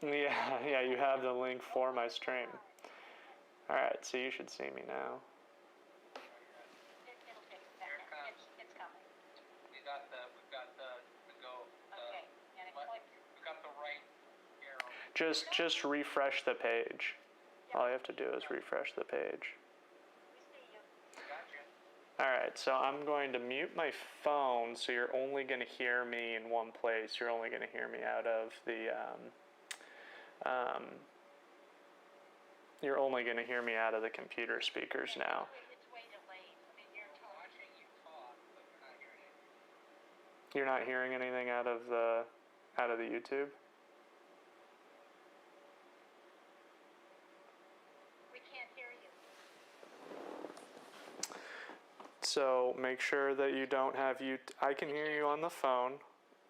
Yeah, you have the link for my stream. Alright, so you should see me now. It'll take a second. It's coming. We've got the go. Okay, and it clicks. We've got the right arrow. Just refresh the page. All you have to do is refresh the page. We see you. Gotcha. Alright, so I'm going to mute my phone, so you're only going to hear me in one place. You're only going to hear me out of the, you're only going to hear me out of the computer speakers now. It's way delayed. I mean, you're Watching you talk, but you're not hearing anything. You're not hearing anything out of the YouTube? We can't hear you. So make sure that you don't have I can hear you on the phone.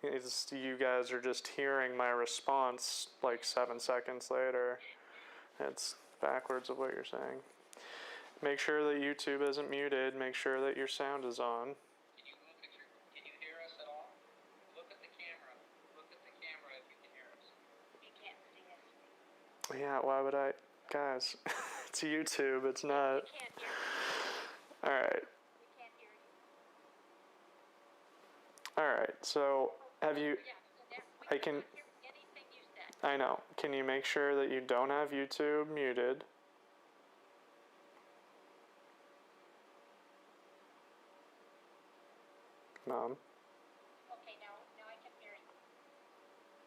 You guys are just hearing my response like 7 seconds later. It's backwards of what you're saying. Make sure that YouTube isn't muted. Make sure that your sound is on. Can you hear us at all? Look at the camera. Look at the camera if you can hear us. You can't see us. Yeah, why would I? Guys, it's YouTube. It's not. We can't hear you. Alright. We can't hear you. Alright, so have you. Yeah, so there, we I can. hear anything you said. I know. Can you make sure that you don't have YouTube muted? Mom. Okay, now I can hear you.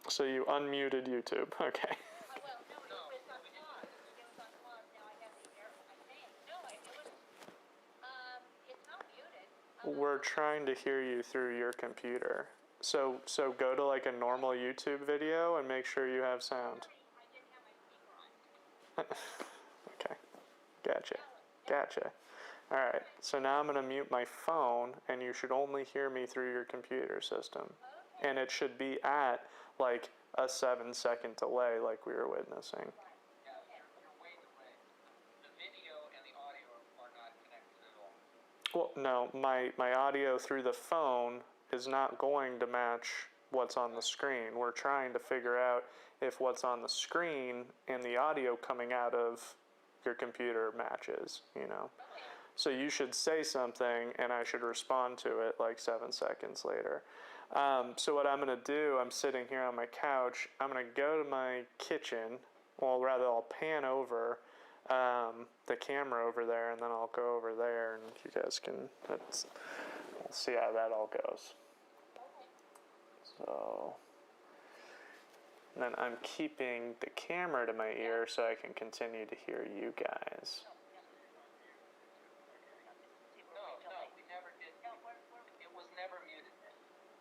So you unmuted YouTube. Okay. Well, no, it was on pause. It was on pause. Now I have the air. I think. No, it was. It's not muted. We're trying to hear you through your computer. So go to like a normal YouTube video and make sure you have sound. Sorry, I didn't have my speaker on. Okay. Gotcha. Alright, so now I'm going to mute my phone, and you should only hear me through your computer system. Okay. And it should be at, like, a 7-second delay like we were witnessing. Yeah, you're way delayed. The video and the audio are not connected at all. Well, no, my audio through the phone is not going to match what's on the screen. We're trying to figure out if what's on the screen and the audio coming out of your computer matches, you know. So you should say something, and I should respond to it like 7 seconds later. So what I'm going to do, I'm sitting here on my couch. I'm going to go to my kitchen. Well, rather, I'll pan over the camera over there, and then I'll go over there, and you guys can we'll see how that all goes. So then I'm keeping the camera to my ear so I can continue to hear you guys. No, we never did. No, It was never muted.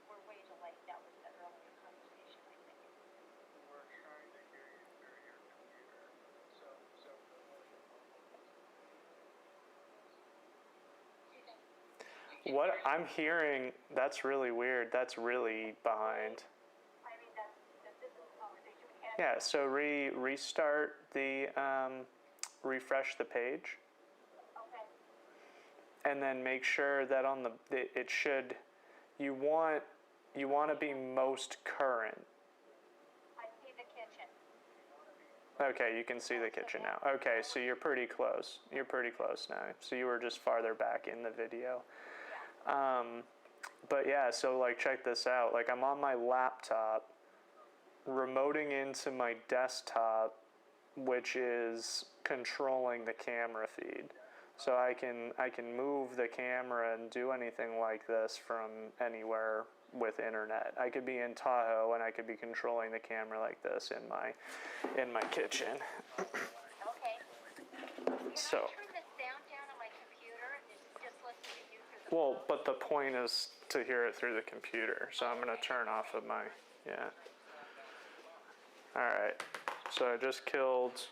we're way delayed. That was the earlier conversation, I think. We're trying to hear you through your computer. What I'm hearing, that's really weird. That's really behind. I mean, this is a conversation we had. Yeah, so restart the, refresh the page. Okay. And then make sure that on it should, you want to be most current. I see the kitchen. Okay, you can see the kitchen now. Okay, so you're pretty close. You're pretty close now. So you were just farther back in the video. But yeah, so like check this out. Like I'm on my laptop, remoting into my desktop, which is controlling the camera feed. So I can move the camera and do anything like this from anywhere with internet. I could be in Tahoe and I could be controlling the camera like this in my kitchen. Okay. So. Can I turn the sound down on my computer and just listen to you through the Well, phone? but the point is to hear it through the computer. So I'm going to turn off of my, yeah. All right. So I just killed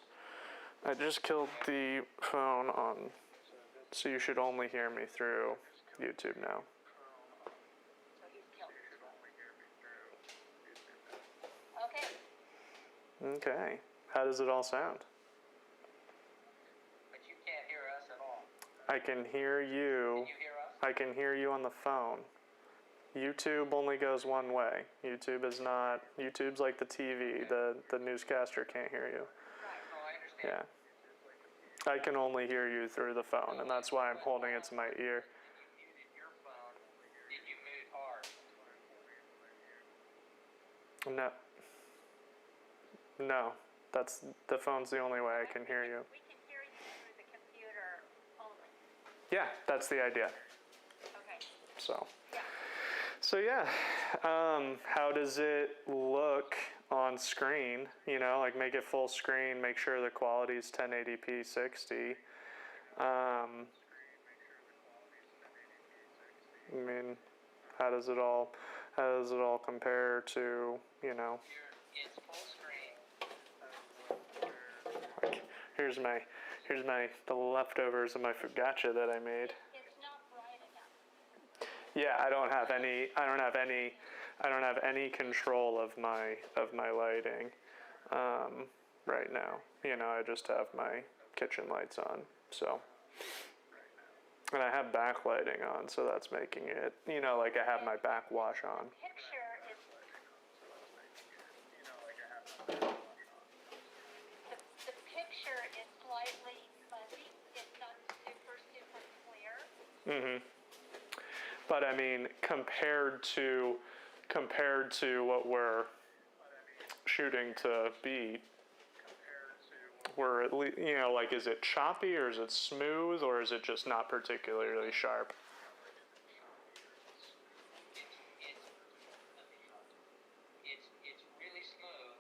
the phone on, so you should only hear me through YouTube now. So he's killed. Okay. Okay. How does it all sound? But you can't hear us at all. I can hear you. Can you hear us? I can hear you on the phone. YouTube only goes one way. YouTube's like the TV. The newscaster can't hear you. No, I understand. Yeah. I can only hear you through the phone, and that's why I'm holding it to my ear. When you muted your phone, did you mute ours? No. No. The phone's the only way I can hear you. We can hear you through the computer only. Yeah, that's the idea. Okay. So. Yeah. So yeah, how does it look on screen? You know, like make it full screen, make sure the quality is 1080p 60. I mean, how does it all compare to, you know? It's full screen. Like, here's the leftovers of my focaccia that I made. It's not bright enough. Yeah, I don't have any control of my lighting right now. You know, I just have my kitchen lights on. So, and I have backlighting on, so that's making it, you know, like I have my backwash on. The picture is slightly fuzzy. It's not super clear. Mhm. But I mean, compared to what we're shooting to beat, we're at least, you know, like, is it choppy or is it smooth or is it just not particularly sharp? It's really smooth.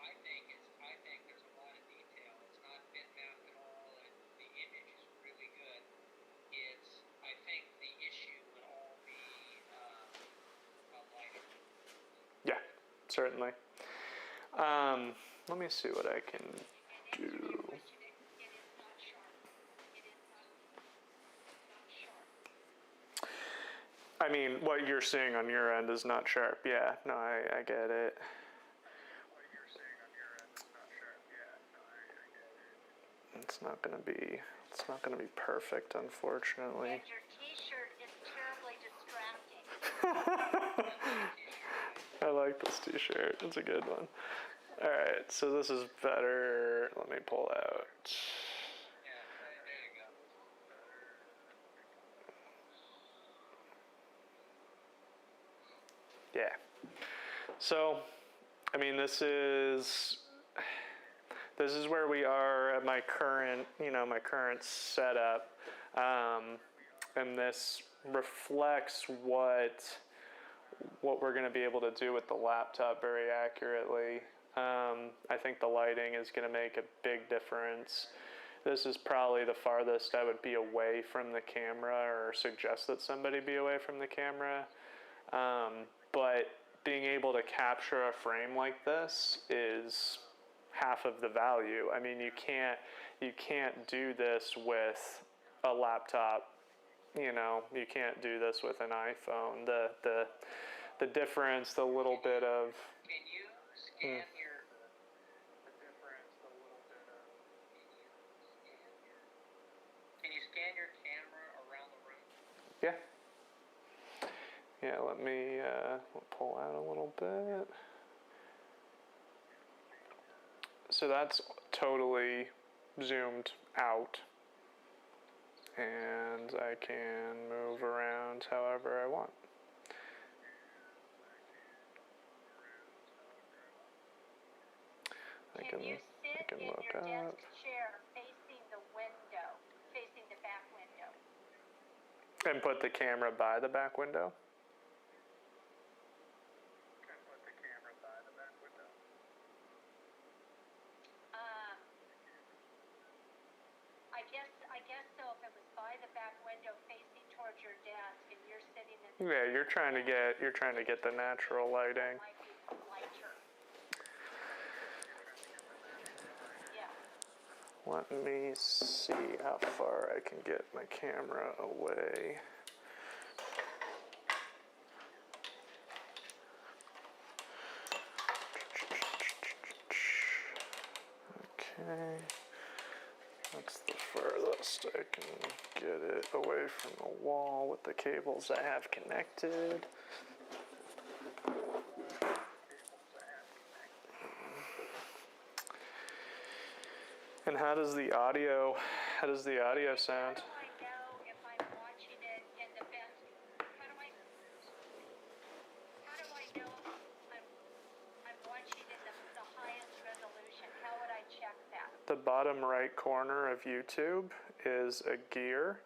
I think there's a lot of detail. It's not bitmapped at all, and the image is really good. I think the issue would all be lighting. Yeah, certainly. Let me see what I can do. It is not sharp. It is not sharp. I mean, what you're seeing on your end is not sharp. Yeah, no, I get it. It's not gonna be perfect, unfortunately. And your T-shirt is terribly distracting. I like this t-shirt. It's a good one. All right, so this is better. Let me pull out. Yeah, there you go. Yeah. So, I mean, this is where we are at my current setup, and this reflects what we're going to be able to do with the laptop very accurately. I think the lighting is going to make a big difference. This is probably the farthest I would be away from the camera or suggest that somebody be away from the camera. But being able to capture a frame like this is half of the value. I mean, you can't do this with a laptop. You know, you can't do this with an iPhone. The difference, the little bit of. Can you scan your? Can you scan your camera around the room? Yeah. Yeah, let me pull out a little bit. So that's totally zoomed out. And I can move around however I want. Can you sit in your desk chair facing the window, facing the back window? And put the camera by the back window? I guess so. If it was by the back window facing towards your desk and you're sitting in the Yeah, you're trying to get the natural lighting. It might be lighter. Yeah. Let me see how far I can get my camera away. Okay. Let That's the furthest I can get it away from the wall with the cables I have connected. And how does the audio sound? How do I know if I'm watching it in the best? How do I know I'm watching it in the highest resolution? How would I check that? The bottom right corner of YouTube is a gear.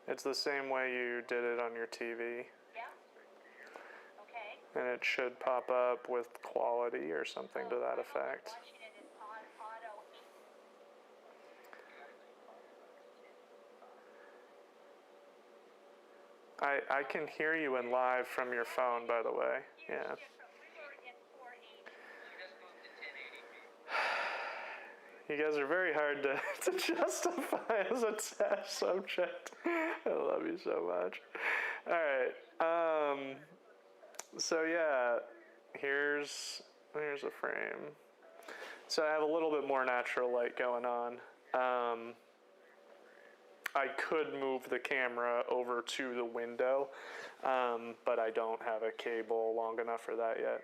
It's the same way you did it on your TV. Yeah. Okay. And it should pop up with quality or something to that effect. I'm watching it in auto. I can hear you in live from your phone, by the way. Yeah. We were in 480. Just moved to 1080p. You guys are very hard to justify as a test subject. I love you so much. All right. So yeah, here's a frame. So I have a little bit more natural light going on. I could move the camera over to the window, but I don't have a cable long enough for that yet.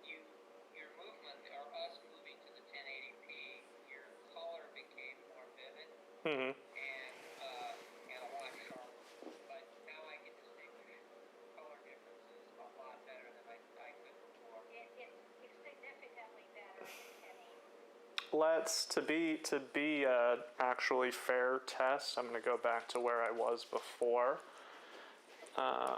Your movement, or us moving to the 1080p, your color became more vivid Mm-hmm. and a lot sharper. But now I can distinguish color differences a lot better than I could before. It's significantly better in 1080. Let's to be actually fair test. I'm going to go back to where I was before. I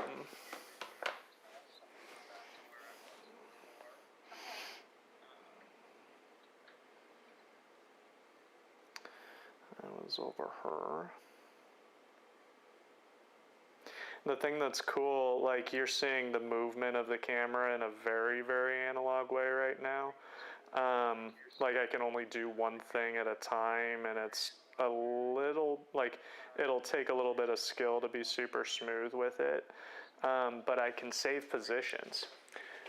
was over her. The thing that's cool, like you're seeing the movement of the camera in a very, very analog way right now. Like I can only do one thing at a time, and it's a little, like, it'll take a little bit of skill to be super smooth with it. But I can save positions.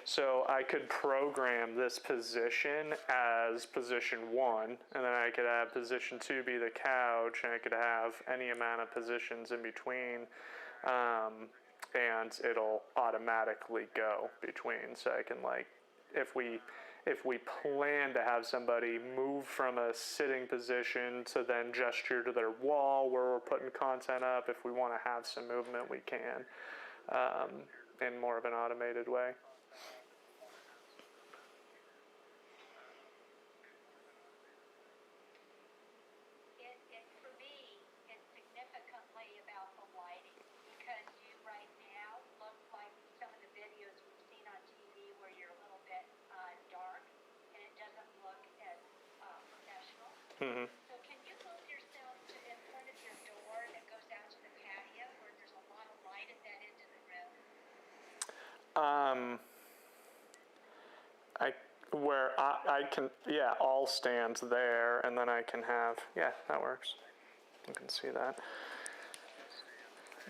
So I could program this position as position 1, and then I could have position 2 be the couch, and I could have any amount of positions in between, and it'll automatically go between. So I can, like, if we plan to have somebody move from a sitting position to then gesture to their wall where we're putting content up, if we want to have some movement, we can, in more of an automated way. For me, it's significantly about the lighting, because you right now look like some of the videos we've seen on TV where you're a little bit dark, and it doesn't look as professional. Mm-hmm. So can you move yourself to in front of your door that goes out to the patio where there's a lot of light at that end of the room? I can, yeah, all stands there, and then I can have, yeah, that works. You can see that.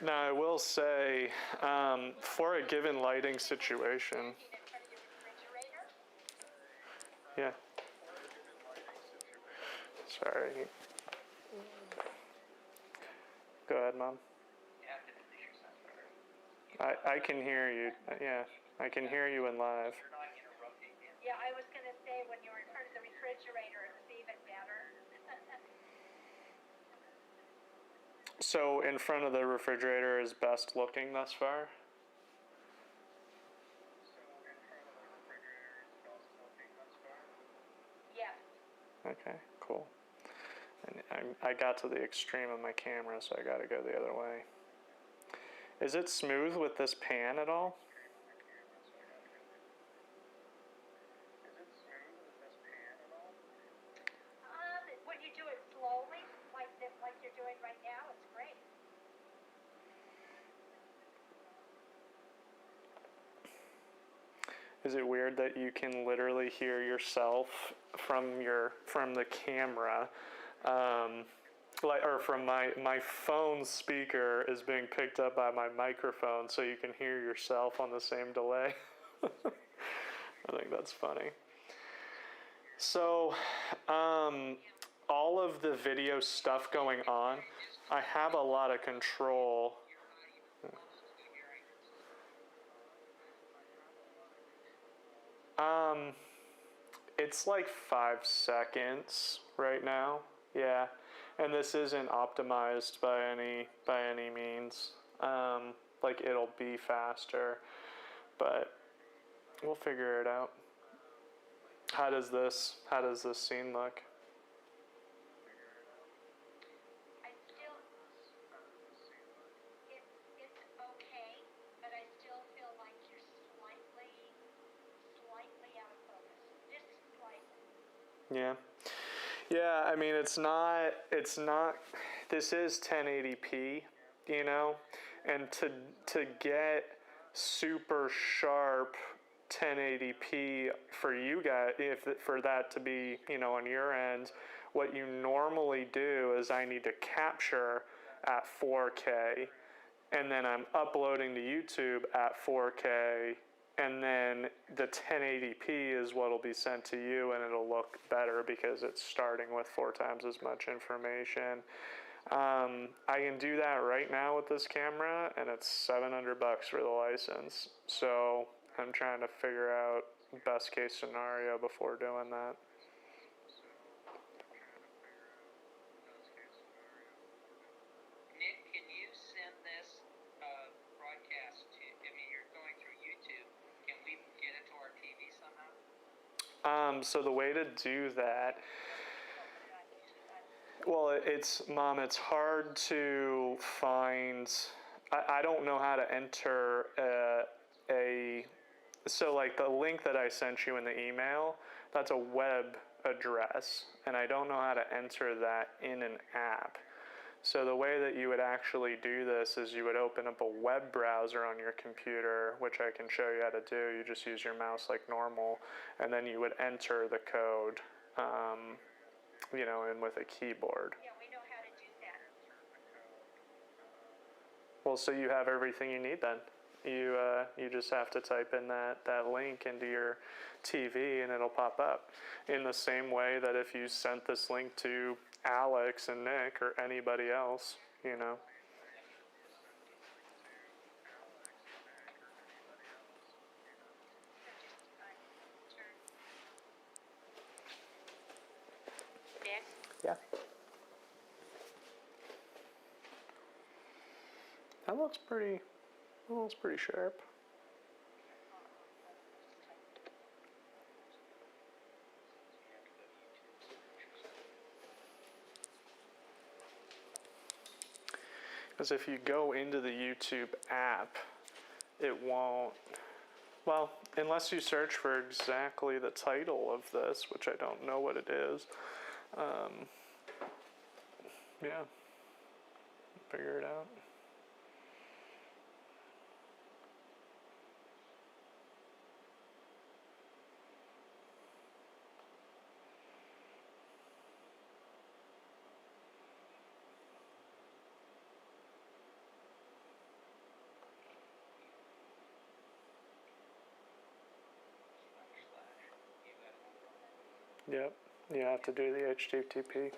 Now, I will say, for a given lighting situation, In front of your refrigerator? yeah. Sorry. Go ahead, Mom. You have to finish your sentence. I can hear you. Yeah, I can hear you in live. You're not interrupting him. Yeah, I was going to say when you're in front of the refrigerator, it was even better. So in front of the refrigerator is best looking thus far? Yes. Okay, cool. And I got to the extreme of my camera, so I got to go the other way. Is it smooth with this pan at all? When you do it slowly, like you're doing right now, it's great. Is it weird that you can literally hear yourself from the camera, or from my phone speaker is being picked up by my microphone, so you can hear yourself on the same delay? I think that's funny. So, all of the video stuff going on, I have a lot of control. It's like 5 seconds right now. Yeah, and this isn't optimized by any means. Like it'll be faster, but we'll figure it out. How does this scene look? I still, it's okay, but I still feel like you're slightly out of focus. Just slightly. Yeah. Yeah, I mean it's not this is 1080p, you know, and to get super sharp 1080p for you guys, if for that to be, you know, on your end, what you normally do is I need to capture at 4K and then I'm uploading to YouTube at 4K, and then the 1080p is what will be sent to you, and it'll look better because it's starting with 4 times as much information. I can do that right now with this camera, and it's $700 for the license. So I'm trying to figure out best case scenario before doing that. Nick, can you send this broadcast to, I mean, you're going through YouTube. Can we get it to our TV somehow? So the way to do that, well, Mom, it's hard to find. I don't know how to enter so like the link that I sent you in the email, that's a web address, and I don't know how to enter that in an app. So the way that you would actually do this is you would open up a web browser on your computer, which I can show you how to do. You just use your mouse like normal, and then you would enter the code, you know, in with a keyboard. Yeah, we know how to do that. Well, so you have everything you need then. You just have to type in that link into your TV and it'll pop up. In the same way that if you sent this link to Alex and Nick or anybody else, you know. Nick? Yeah. That looks pretty sharp. Because if you go into the YouTube app, it won't, well, unless you search for exactly the title of this, which I don't know what it is. Yeah, figure it out. Yep, you have to do the HTTP.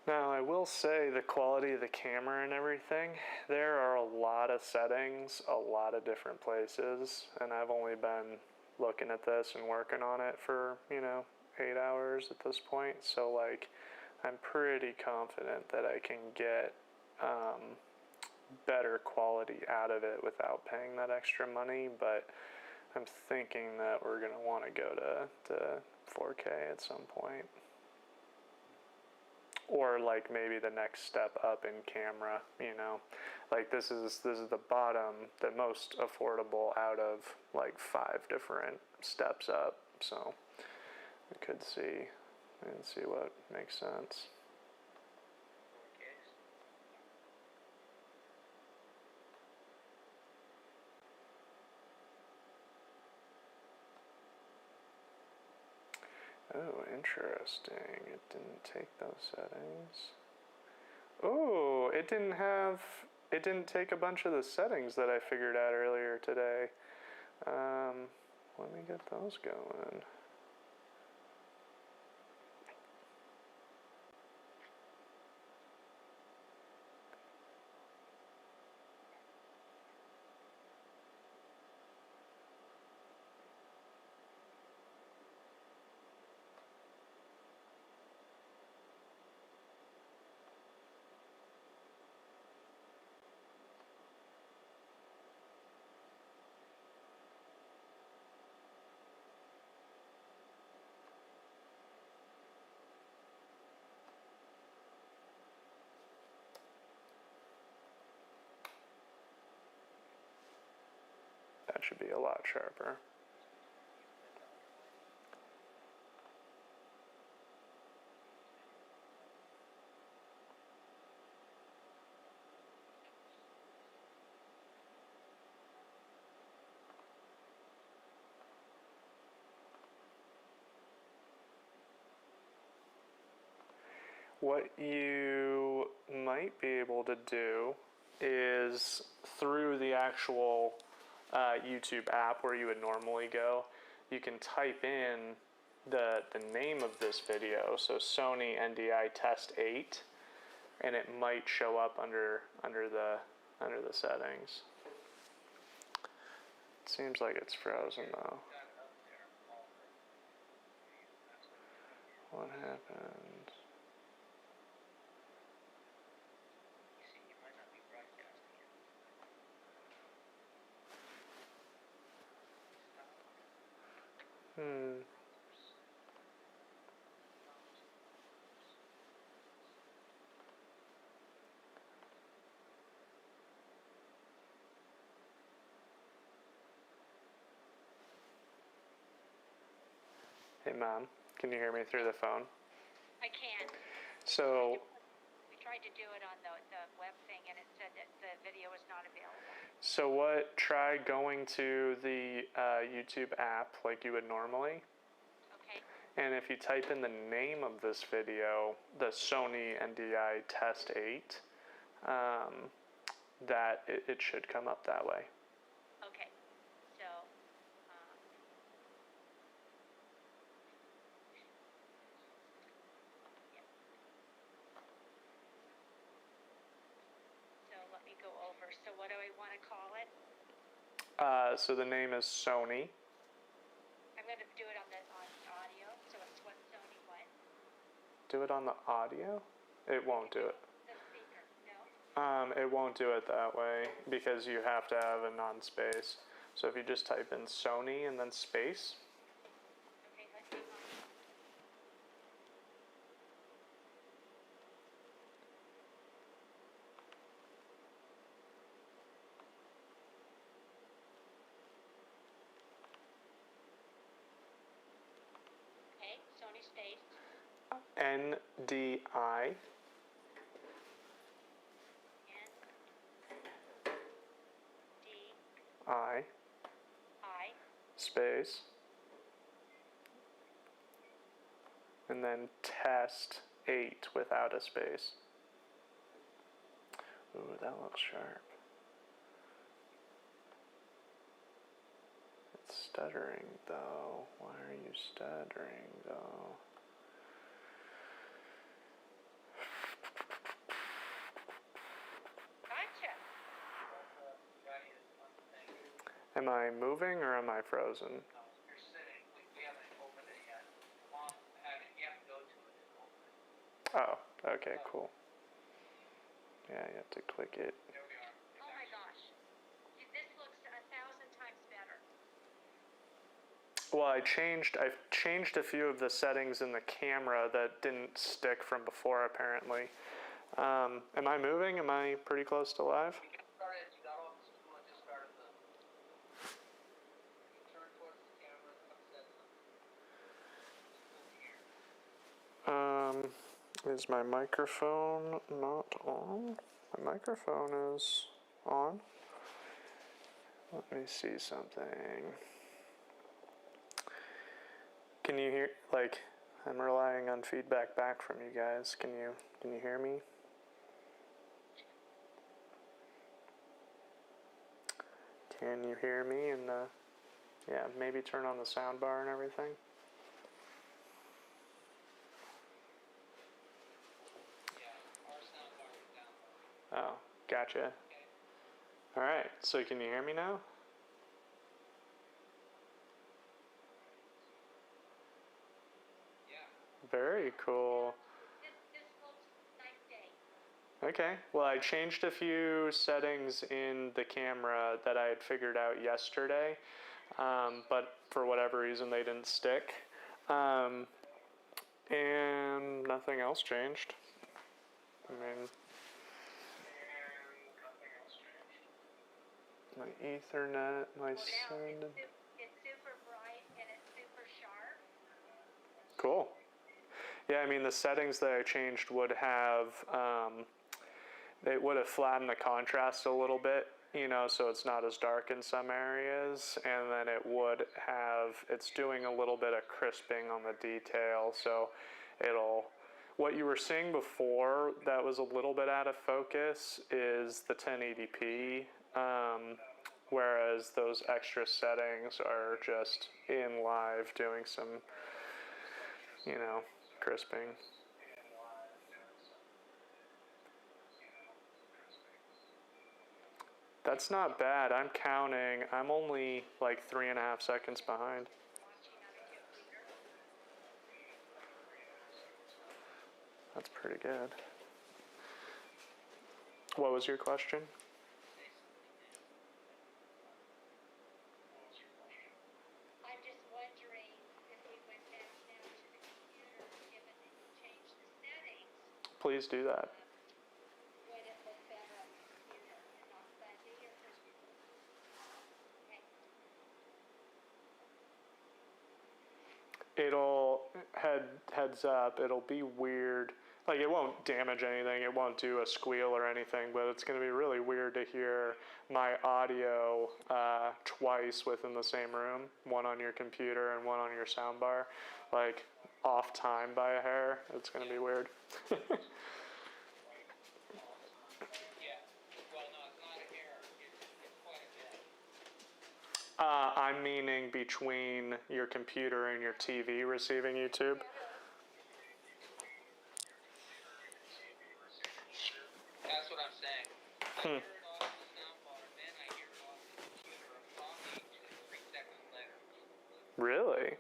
Now, I will say the quality of the camera and everything, there are a lot of settings, a lot of different places, and I've only been looking at this and working on it for, 8 hours at this point, so like I'm pretty confident that I can get better quality out of it without paying that extra money, but I'm thinking that we're going to want to go to 4K at some point. Or like maybe the next step up in camera, like this is the bottom, the most affordable out of like 5 different steps up, so we could see and see what makes sense. Oh, interesting. It didn't take those settings. Oh, it didn't take a bunch of the settings that I figured out earlier today. Let me get those going. That should be a lot sharper. What you might be able to do is through the actual YouTube app where you would normally go, you can type in the name of this video, so Sony NDI Test8, and it might show up under the settings. It seems like it's frozen though. What happened? Hey Mom, can you hear me through the phone? I can. So, We tried to do it on the web thing, and it said that the video was not available. try going to the YouTube app like you would normally. Okay. And if you type in the name of this video, the Sony NDI Test8, that it should come up that way. Okay. So, yeah. So let me go over. So what do I want to call it? So the name is Sony. I'm going to do it on audio. So it's what Sony what? Do it on the audio? It won't do it. The speaker. No. It won't do it that way because you have to have a non-space. So if you just type in Sony and then space. Okay, let's hang on. Okay, Sony space. NDI NDI space and then Test8 without a space. Ooh, that looks sharp. It's stuttering though. Why are you stuttering though? Gotcha. Am I moving or am I frozen? You're sitting. We haven't opened it yet. You have to go to it and open it. Oh, okay, cool. Yeah, you have to click it. There we are. Oh my gosh. This looks 1,000 times better. Well, I've changed a few of the settings in the camera that didn't stick from before apparently. Am I moving? Am I pretty close to live? You started, you got off the stool and just started the. You turn towards the camera and upset something. Is my microphone not on? My microphone is on. Let me see something. Can you hear, like, I'm relying on feedback back from you guys. Can you hear me? Can you hear me? And yeah, maybe turn on the sound bar and everything. Yeah, our sound bar is down low. Oh, gotcha. Okay. All right. So can you hear me now? Yeah. Very cool. This looks nice day. Okay, well, I changed a few settings in the camera that I had figured out yesterday, but for whatever reason they didn't stick. And nothing else changed. I mean, my Ethernet, my Now sound. it's super bright and it's super sharp. Cool. Yeah, I mean, the settings that I changed would have, it would have flattened the contrast a little bit, you know, so it's not as dark in some areas, and then it would have, it's doing a little bit of crisping on the detail, so it'll, what you were seeing before that was a little bit out of focus is the 1080p, whereas those extra settings are just in live doing some, you know, crisping. That's not bad. I'm counting. I'm only like 3.5 seconds behind. That's pretty good. What was your question? I'm just wondering if we went back now to the computer, given that you changed the settings, Please do that. would it look better on the computer and not fuzzy or crispy? Okay. It'll heads up. It'll be weird. Like it won't damage anything. It won't do a squeal or anything. But it's going to be really weird to hear my audio twice within the same room. One on your computer and one on your soundbar, like off time by a hair. It's going to be weird. Yeah. Well, no, it's not a hair. It's quite a bit. I'm meaning between your computer and your TV receiving YouTube. That's what I'm saying. I hear it off the soundbar, then I hear it off the computer probably 2 or 3 seconds later. Really?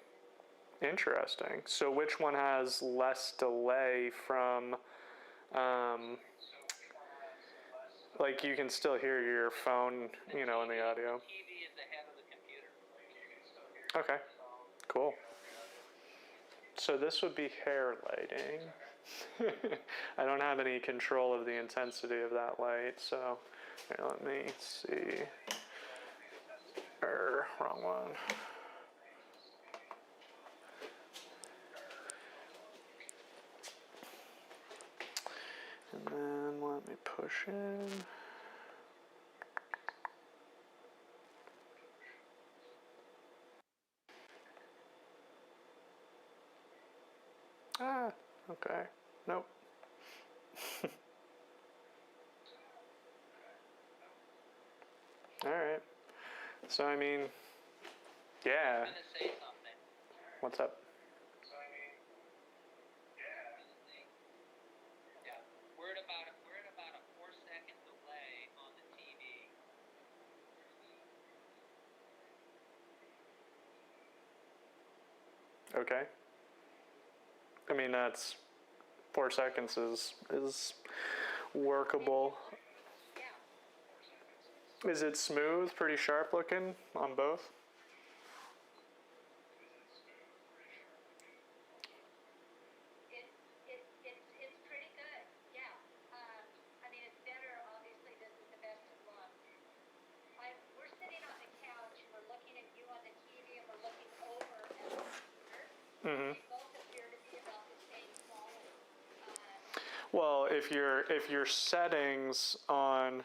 Interesting. So which one has less delay from, like you can still hear your phone, you know, in the audio. TV is ahead of the computer. Okay, cool. So this would be hair lighting. I don't have any control of the intensity of that light, so here, let me see. Wrong one. And then let me push in. Ah, okay. Nope. All right. So I mean, yeah. I'm gonna say something. What's up? Yeah, we're at about a 4-second delay on the TV. Okay. I mean that's 4 seconds is workable. Yeah. Is it smooth? Pretty sharp looking on both? It's pretty good. Yeah. I mean, it's better. Obviously, this is the best of luck. We're sitting on the couch. We're looking at you on the TV, and we're looking over at the computer. Mm-hmm. They both appear to be about the same quality. Well, if your settings on,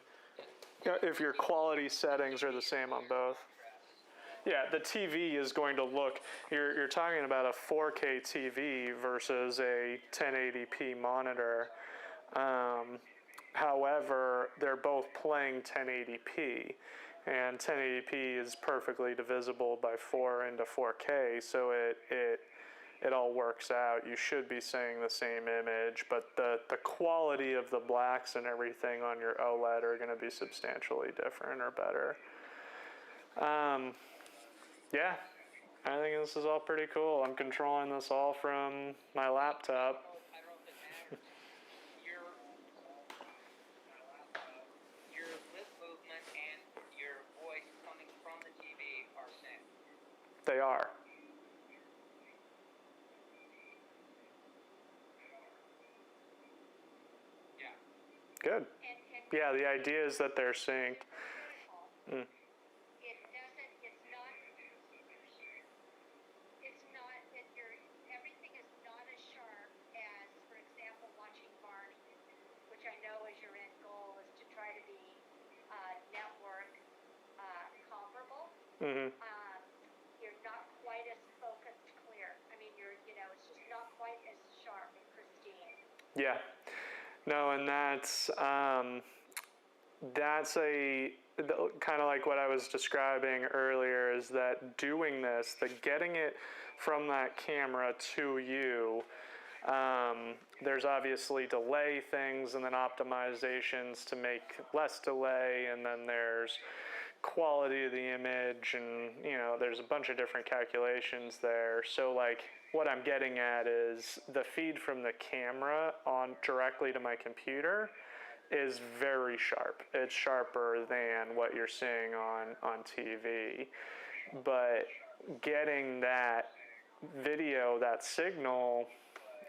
if your quality settings are the same on both. Yeah, the TV is going to look. You're talking about a 4K TV versus a 1080p monitor. However, they're both playing 1080p, and 1080p is perfectly divisible by 4 into 4K, so it all works out. You should be seeing the same image, but the quality of the blacks and everything on your OLED are going to be substantially different or better. Yeah, I think this is all pretty cool. I'm controlling this all from my laptop. I don't know if it matters. Your lip movement and your voice coming from the TV are synced. They are. Yeah. Good. Yeah, the idea is that they're synced. Mm. Everything is not as sharp as, for example, watching Barney, which I know is your end goal, is to try to be network comparable. Mm-hmm. You're not quite as focused clear. I mean, it's just not quite as sharp and pristine. Yeah. No, and that's a kind of like what I was describing earlier, is that doing this, the getting it from that camera to you, there's obviously delay things and then optimizations to make less delay, and then there's quality of the image, and there's a bunch of different calculations there. So like what I'm getting at is the feed from the camera on directly to my computer is very sharp. It's sharper than what you're seeing on TV. But getting that video, that signal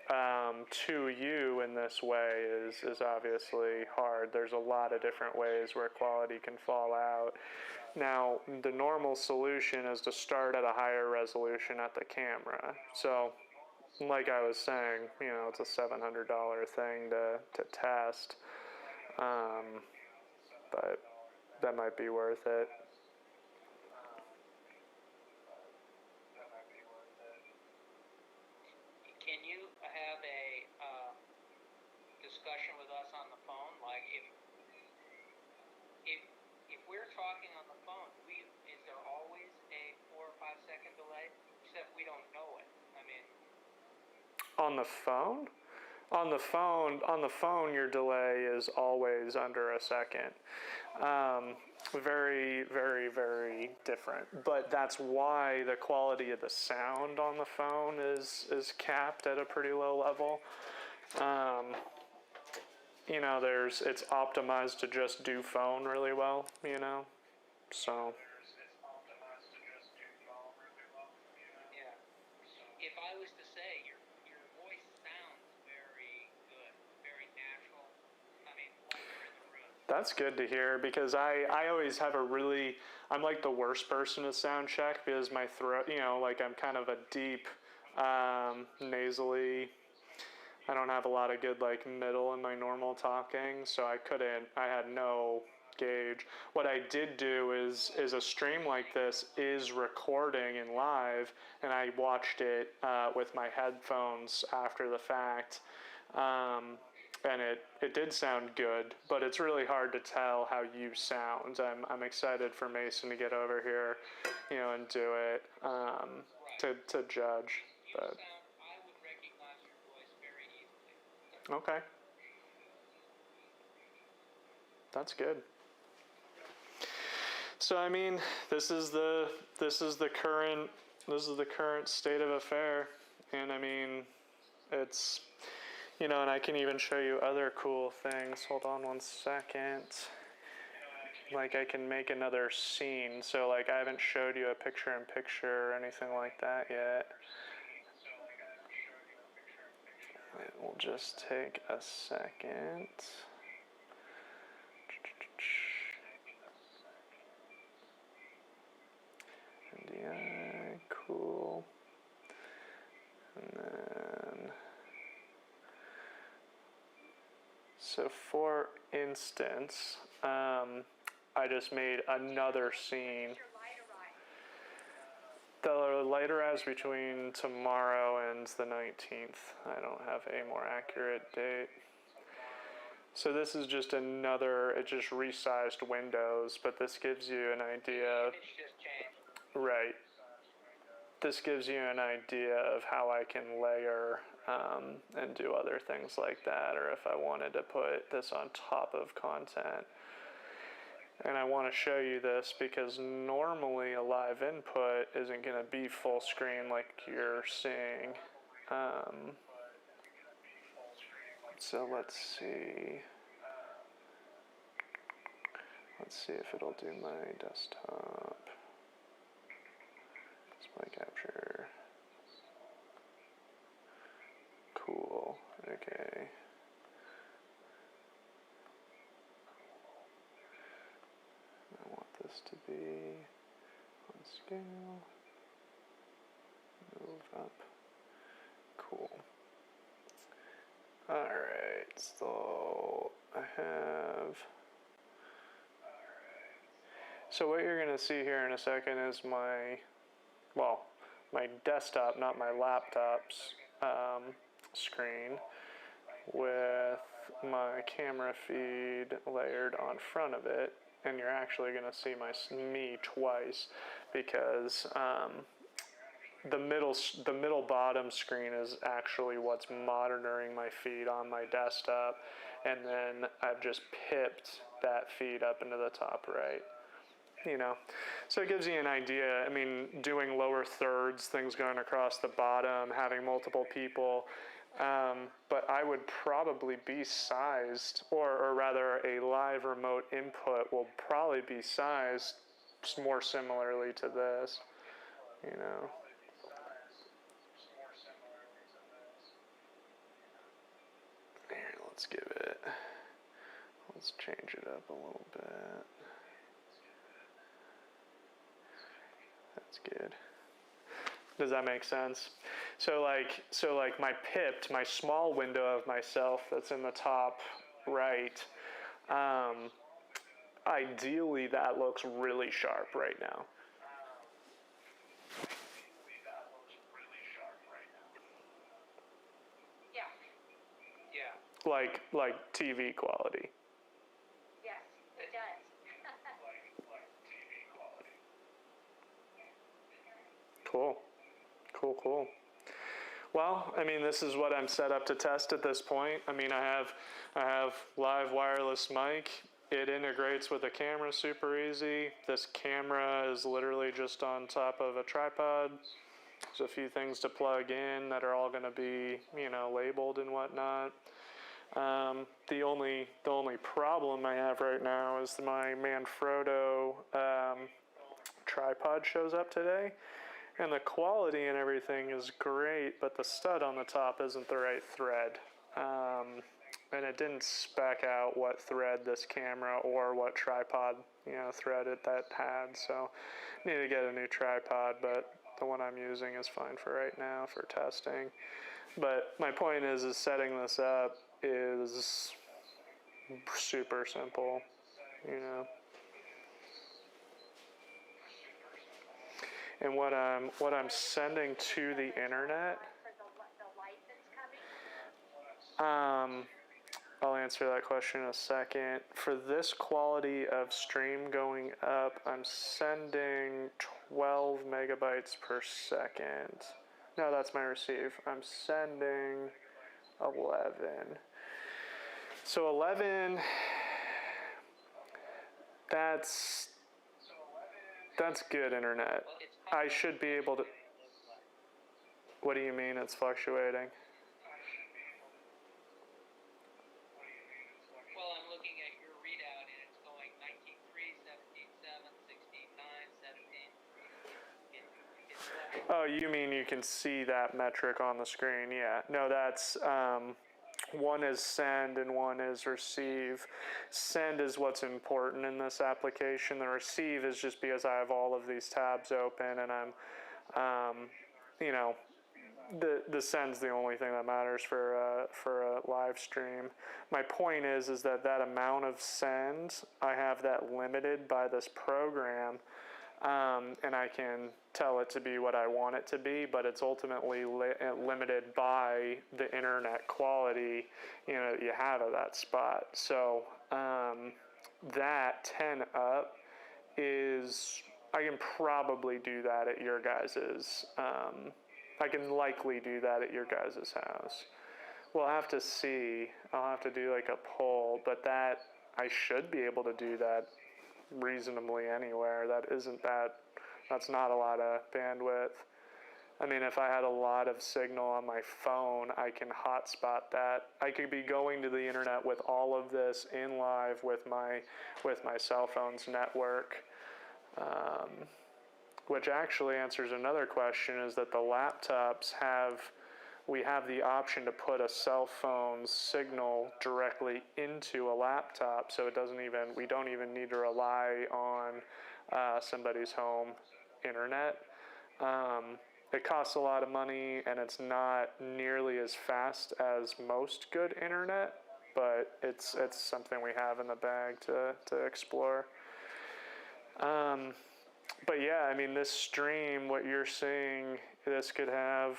to you in this way is obviously hard. There's a lot of different ways where quality can fall out. Now, the normal solution is to start at a higher resolution at the camera. So, like I was saying, it's a $700 thing to test. But that might be worth it. Can you have a discussion with us on the phone? Like if we're talking on the phone, is there always a 4 or 5 second delay? Except we don't know it. I mean, on the phone? On the phone, your delay is always under a second. Very, very, very different. But that's why the quality of the sound on the phone is capped at a pretty low level. It's optimized to just do phone really well, so. yeah. If I was to say your voice sounds very good, very natural. I mean, like you're in the room. That's good to hear, because I always have I'm like the worst person to sound check, because my throat, like I'm kind of a deep, nasally. I don't have a lot of good like middle in my normal talking, so I had no gauge. What I did do is a stream like this is recording in live, and I watched it with my headphones after the fact. And it did sound good, but it's really hard to tell how you sound. I'm excited for Mason to get over here, and do it to judge. But I would recognize your voice very easily. okay, that's good. So I mean, this is the current state of affair, and I mean, it's. And I can even show you other cool things. Hold on one second. Like I can make another scene. So like I haven't showed you a picture-in-picture or anything like that yet. It will just take a second. NDI, cool. And then... So for instance, I just made another scene. lighter as between tomorrow and the 19th. I don't have a more accurate date. So this is just another, it just resized Windows, but this gives you an idea. Image just changed. Right. This gives you an idea of how I can layer and do other things like that, or if I wanted to put this on top of content. And I want to show you this because normally a live input isn't going to be full screen like you're seeing. So let's see. Let's see if it'll do my desktop. Display capture. Cool. Okay. I want this to be on scale. Move up. Cool. Alright, so I have. So what you're going to see here in a second is my desktop, not my laptop's screen, with my camera feed layered on front of it, and you're actually going to see me twice because the middle bottom screen is actually what's monitoring my feed on my desktop, and then I've just pipped that feed up into the top right. So it gives you an idea. I mean, doing lower thirds, things going across the bottom, having multiple people, but I would probably be sized, or rather a live remote input will probably be sized more similarly to this, Here, let's change it up a little bit. That's good. Does that make sense? So like my small window of myself that's in the top right, ideally that looks really sharp right now. Yeah. Like TV quality. Yes, it does. Cool. Well, I mean, this is what I'm set up to test at this point. I mean, I have live wireless mic. It integrates with the camera super easy. This camera is literally just on top of a tripod. There's a few things to plug in that are all going to be, labeled and whatnot. The only problem I have right now is my Manfrotto tripod shows up today. And the quality and everything is great, but the stud on the top isn't the right thread. And it didn't spec out what thread this camera or what tripod, thread that had. So I need to get a new tripod, but the one I'm using is fine for right now for testing. But my point is setting this up is super simple, And what I'm sending to the internet, I'll answer that question in a second. For this quality of stream going up, I'm sending 12 megabytes per second. No, that's my receive. I'm sending 11. So 11, that's good internet. I should be able to. What do you mean it's fluctuating? Well, I'm looking at your readout and it's going 19.3, 17.7, 16.9, 17. Oh, you mean you can see that metric on the screen? Yeah. No, that's one is send and one is receive. Send is what's important in this application. The receive is just because I have all of these tabs open and I'm, the send's the only thing that matters for a live stream. My point is that amount of send, I have that limited by this program and I can tell it to be what I want it to be, but it's ultimately limited by the internet quality, that you have at that spot. So that 10 up is, I can probably do that at your guys's. I can likely do that at your guys's house. We'll have to see. I'll have to do like a poll, but that I should be able to do that reasonably anywhere. That's not a lot of bandwidth. I mean, if I had a lot of signal on my phone, I can hotspot that. I could be going to the internet with all of this in live with my cell phone's network. Which actually answers another question, is that the laptops we have the option to put a cell phone's signal directly into a laptop, so we don't even need to rely on somebody's home internet. It costs a lot of money, and it's not nearly as fast as most good internet, but it's something we have in the bag to explore. But yeah, I mean, this stream, what you're seeing, this could have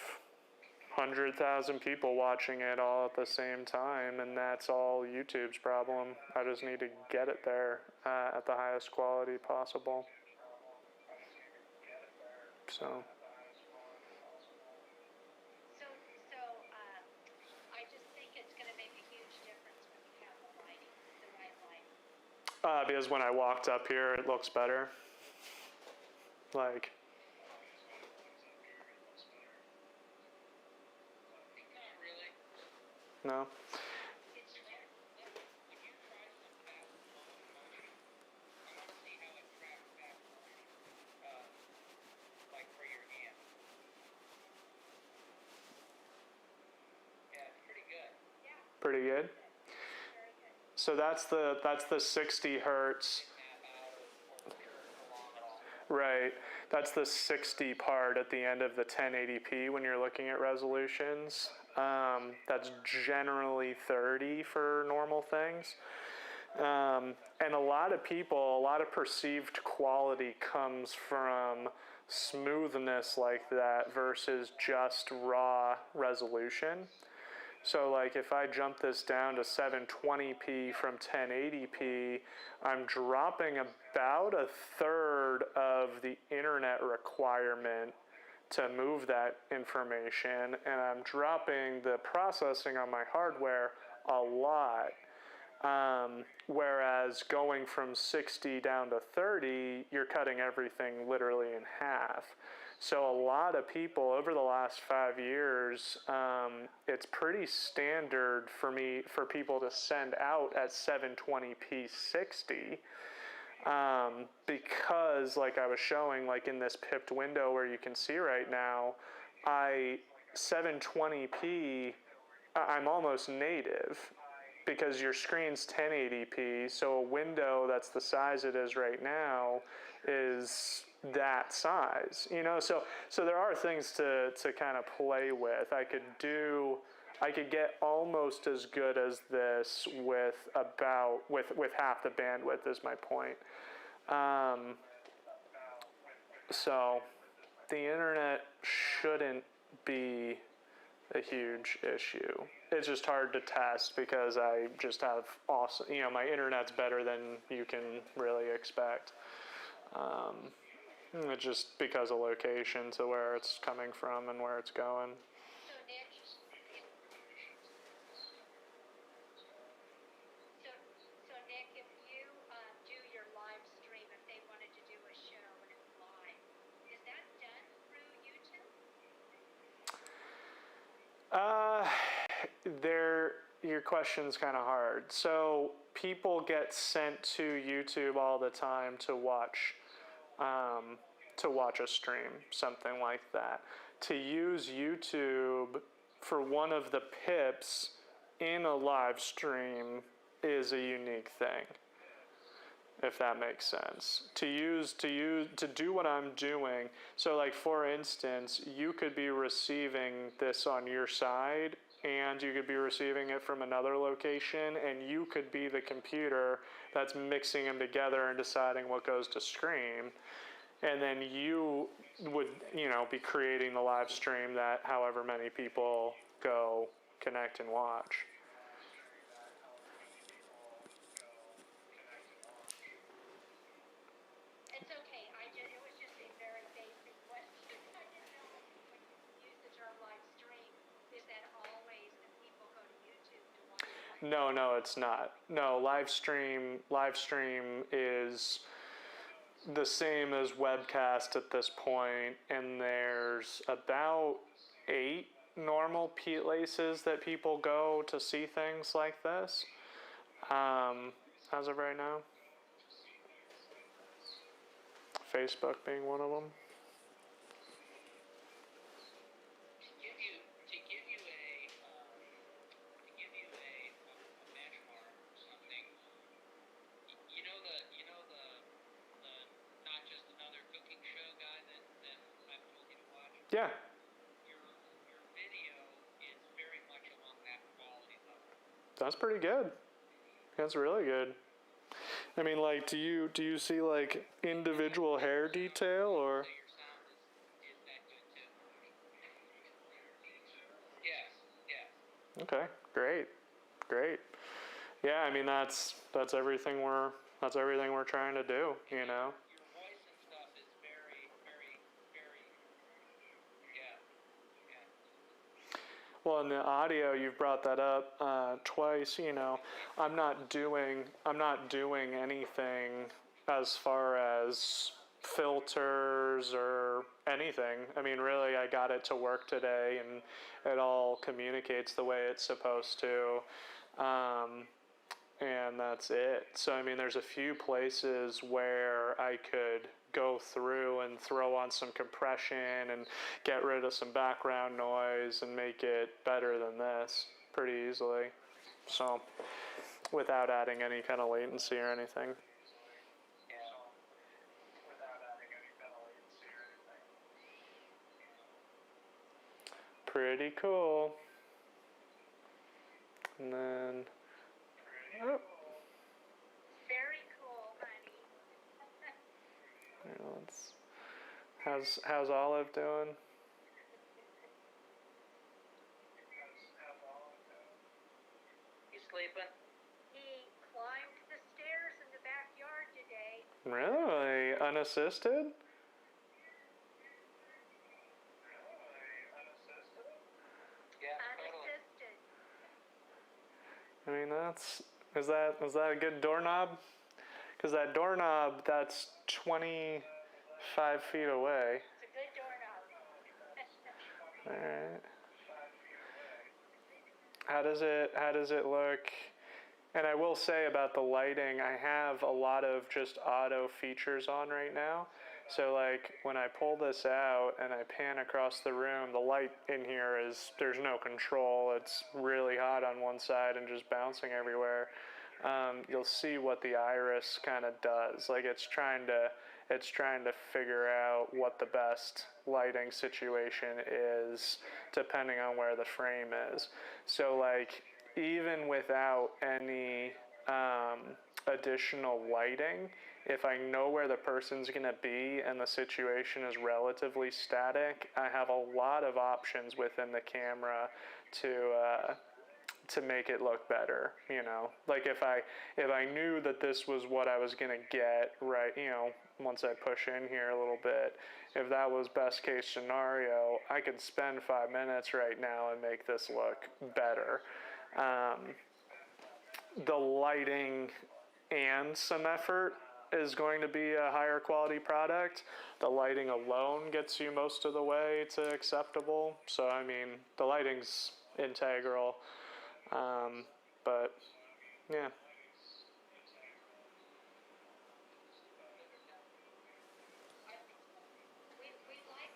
100,000 people watching it all at the same time, and that's all YouTube's problem. I just need to get it there at the highest quality possible. So I just think it's going to make a huge difference when you have the lighting, the right lighting. because when I walked up here, it looks better. Like, Not really. no. Would you try some fast motion? I want to see how it tracks fast motion, like for your hand. Yeah, it's pretty good. Pretty good. So that's the 60 hertz. Right. That's the 60 part at the end of the 1080p when you're looking at resolutions. That's generally 30 for normal things. And a lot of perceived quality comes from smoothness like that versus just raw resolution. So like if I jump this down to 720p from 1080p, I'm dropping about a third of the internet requirement to move that information, and I'm dropping the processing on my hardware a lot. Whereas going from 60 down to 30, you're cutting everything literally in half. So a lot of people over the last 5 years, it's pretty standard for people to send out at 720p 60. Because like I was showing, like in this pipped window where you can see right now, 720p, I'm almost native because your screen's 1080p, so a window that's the size it is right now is that size, so there are things to kind of play with. I could get almost as good as this with half the bandwidth is my point. So the internet shouldn't be a huge issue. It's just hard to test because I just have awesome, my internet's better than you can really expect. It's just because of location to where it's coming from and where it's going. So Nick, if you do your live stream, if they wanted to do a show and it's live, is that done through YouTube? Your question's kind of hard. So people get sent to YouTube all the time to watch a stream, something like that. To use YouTube for one of the pips in a live stream is a unique thing, if that makes sense. To do what I'm doing. So like for instance, you could be receiving this on your side and you could be receiving it from another location, and you could be the computer that's mixing them together and deciding what goes to stream. and then you would, be creating the live stream that however many people go connect and watch. It's okay. It was just a very basic question. I didn't know when you use the term live stream, is that always that people go to YouTube to watch live? No, it's not. No, live stream is the same as webcast at this point, and there's about 8 normal places that people go to see things like this. As of right now, Facebook being one of them. To give you a benchmark or something, the not just another cooking show guy that I've told you to watch. Yeah. Your video is very much along that quality level. That's pretty good. That's really good. I mean, like, do you see like individual hair detail or? So your sound is that good too. Yes. Okay, great. Yeah, I mean that's everything we're trying to do. Your voice and stuff is very, very, very. Yeah. Well, in the audio, you've brought that up twice. I'm not doing anything as far as filters or anything. I mean, really, I got it to work today, and it all communicates the way it's supposed to. And that's it. So, I mean, there's a few places where I could go through and throw on some compression and get rid of some background noise and make it better than this pretty easily. So, without adding any kind of latency or anything. Pretty cool. And then, oh, Very cool, honey. how's Olive doing? You sleeping? He climbed the stairs in the backyard today. Really? Unassisted? Yeah, totally. Unassisted. I mean, is that a good doorknob? Because that doorknob, that's 25 feet away. It's a good doorknob. All right. How does it look? And I will say about the lighting, I have a lot of just auto features on right now. So like when I pull this out and I pan across the room, the light in here there's no control. It's really hot on one side and just bouncing everywhere. You'll see what the iris kind of does. Like it's trying to figure out what the best lighting situation is depending on where the frame is. So like even without any additional lighting, if I know where the person's going to be and the situation is relatively static, I have a lot of options within the camera to make it look better. Like if I knew that this was what I was going to get, right, once I push in here a little bit, if that was best case scenario, I could spend 5 minutes right now and make this look better. The lighting and some effort is going to be a higher quality product. The lighting alone gets you most of the way to acceptable. So, I mean, the lighting's integral. But, yeah.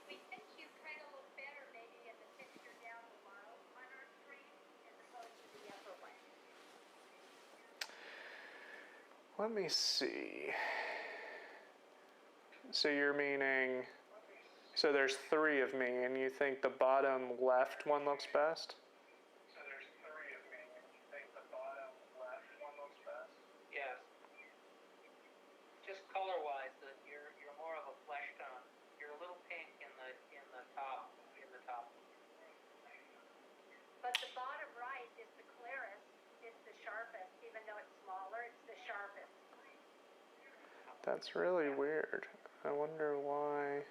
We think you kind of look better maybe in the picture down below on our screen as opposed to the upper one. Let me see. So you're meaning, so there's 3 of me, and you think the bottom left one looks best? Yes. Just color-wise, you're more of a fleshed That's really weird. I wonder why.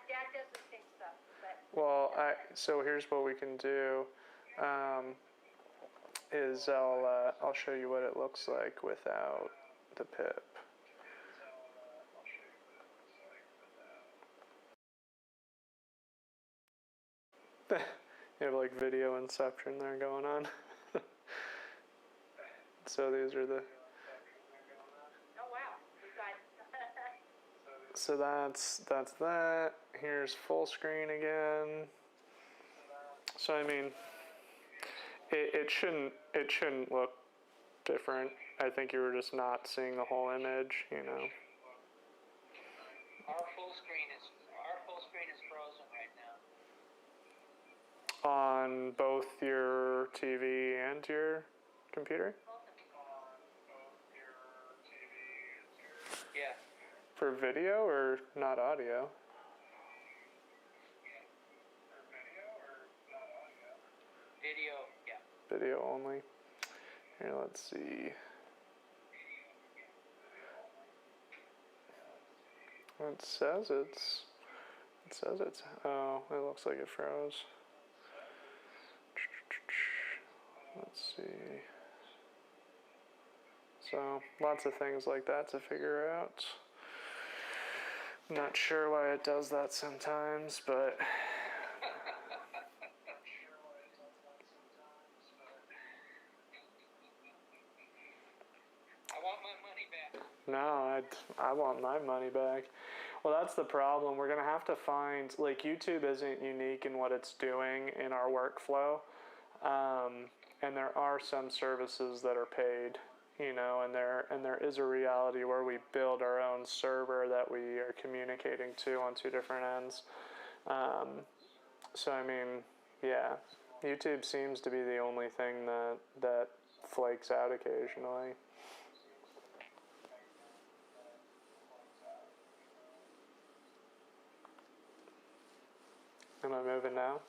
Dad doesn't think so, but. Well, so here's what we can do. Is I'll show you what it looks like without the pip. You have like video inception there going on. So these are the. Oh wow, we got. So that's that. Here's full screen again. So I mean, it shouldn't look different. I think you were just not seeing the whole image, you know. Our full screen is frozen right now. On both your TV and your computer? Yeah. For video or not audio? Video, yeah. Video only. Here, let's see. It says it's. Oh, it looks like it froze. Let's see. So, lots of things like that to figure out. I'm not sure why it does that sometimes, but. I want my money back. No, I want my money back. Well, that's the problem. We're going to have to find, like, YouTube isn't unique in what it's doing in our workflow. And there are some services that are paid, you know, and there is a reality where we build our own server that we are communicating to on two different ends. So, I mean, yeah, YouTube seems to be the only thing that flakes out occasionally. Am I moving now?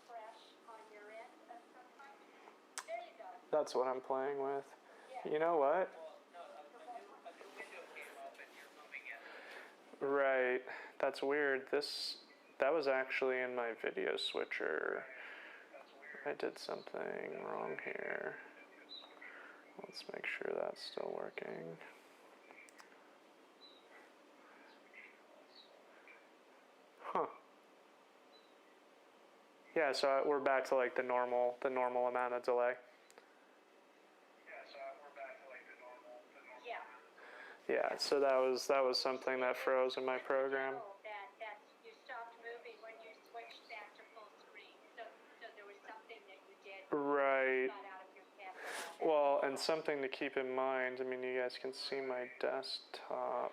That's what I'm playing with. You know what? A new window came up and you're moving it. Right. That's weird. That was actually in my video switcher. I did something wrong here. Let's make sure that's still working. Huh. Yeah, so we're back to like the normal amount of delay. Yeah, so that was something that froze in my program. That you stopped moving when you switched back to full screen. So there was something that you did. Right. Got out of your path. Well, and something to keep in mind. I mean, you guys can see my desktop.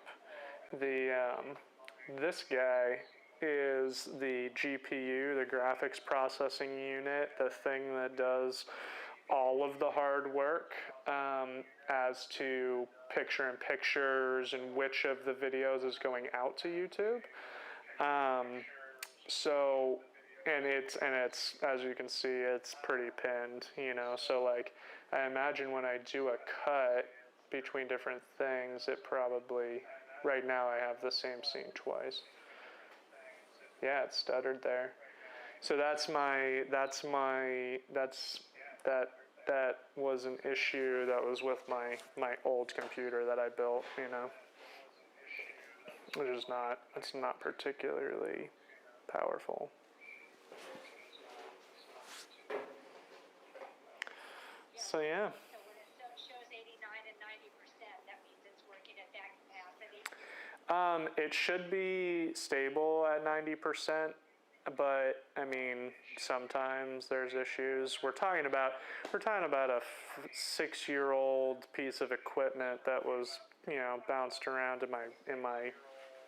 This guy is the GPU, the graphics processing unit, the thing that does all of the hard work as to picture in pictures and which of the videos is going out to YouTube. So, and it's as you can see, it's pretty pinned, you know. So like, I imagine when I do a cut between different things, it probably, right now I have the same scene twice. Yeah, it stuttered there. So that was an issue that was with my old computer that I built, you know. It's not particularly powerful. So yeah. So when it shows 89 and 90%, that means it's working at that capacity? It should be stable at 90%, but I mean, sometimes there's issues. We're talking about a 6-year-old piece of equipment that was, you know, bounced around in my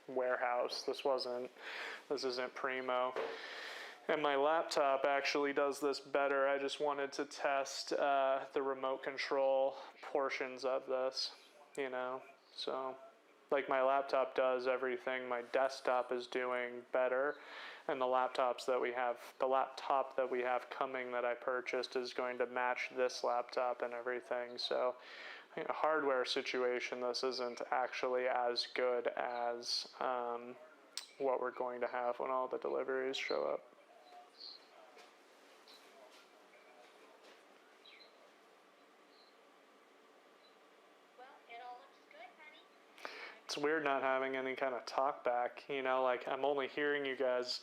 warehouse. This isn't primo. And my laptop actually does this better. I just wanted to test the remote control portions of this, you know. So, like, my laptop does everything my desktop is doing better, and the laptop that we have coming that I purchased is going to match this laptop and everything. So, hardware situation, this isn't actually as good as what we're going to have when all the deliveries show up. Well, it all looks good, honey. It's weird not having any kind of talk back, like I'm only hearing you guys,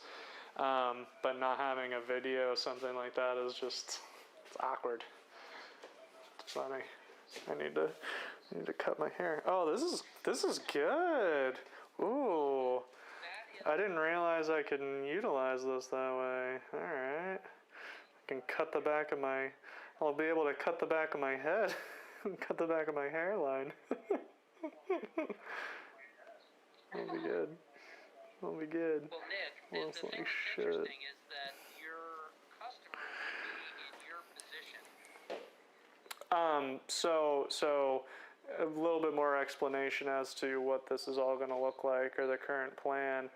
but not having a video, something like that is just, it's awkward. It's funny. I need to cut my hair. Oh, this is good. Ooh. I didn't realize I could utilize this that way. Alright. I can cut the back of my... I'll be able to cut the back of my head. Cut the back of my hairline. That'll be good. That'll be good. Well, Nick, Well, the thing that's interesting is that your customer will be in your position. So a little bit more explanation as to what this is all going to look like, or the current plan.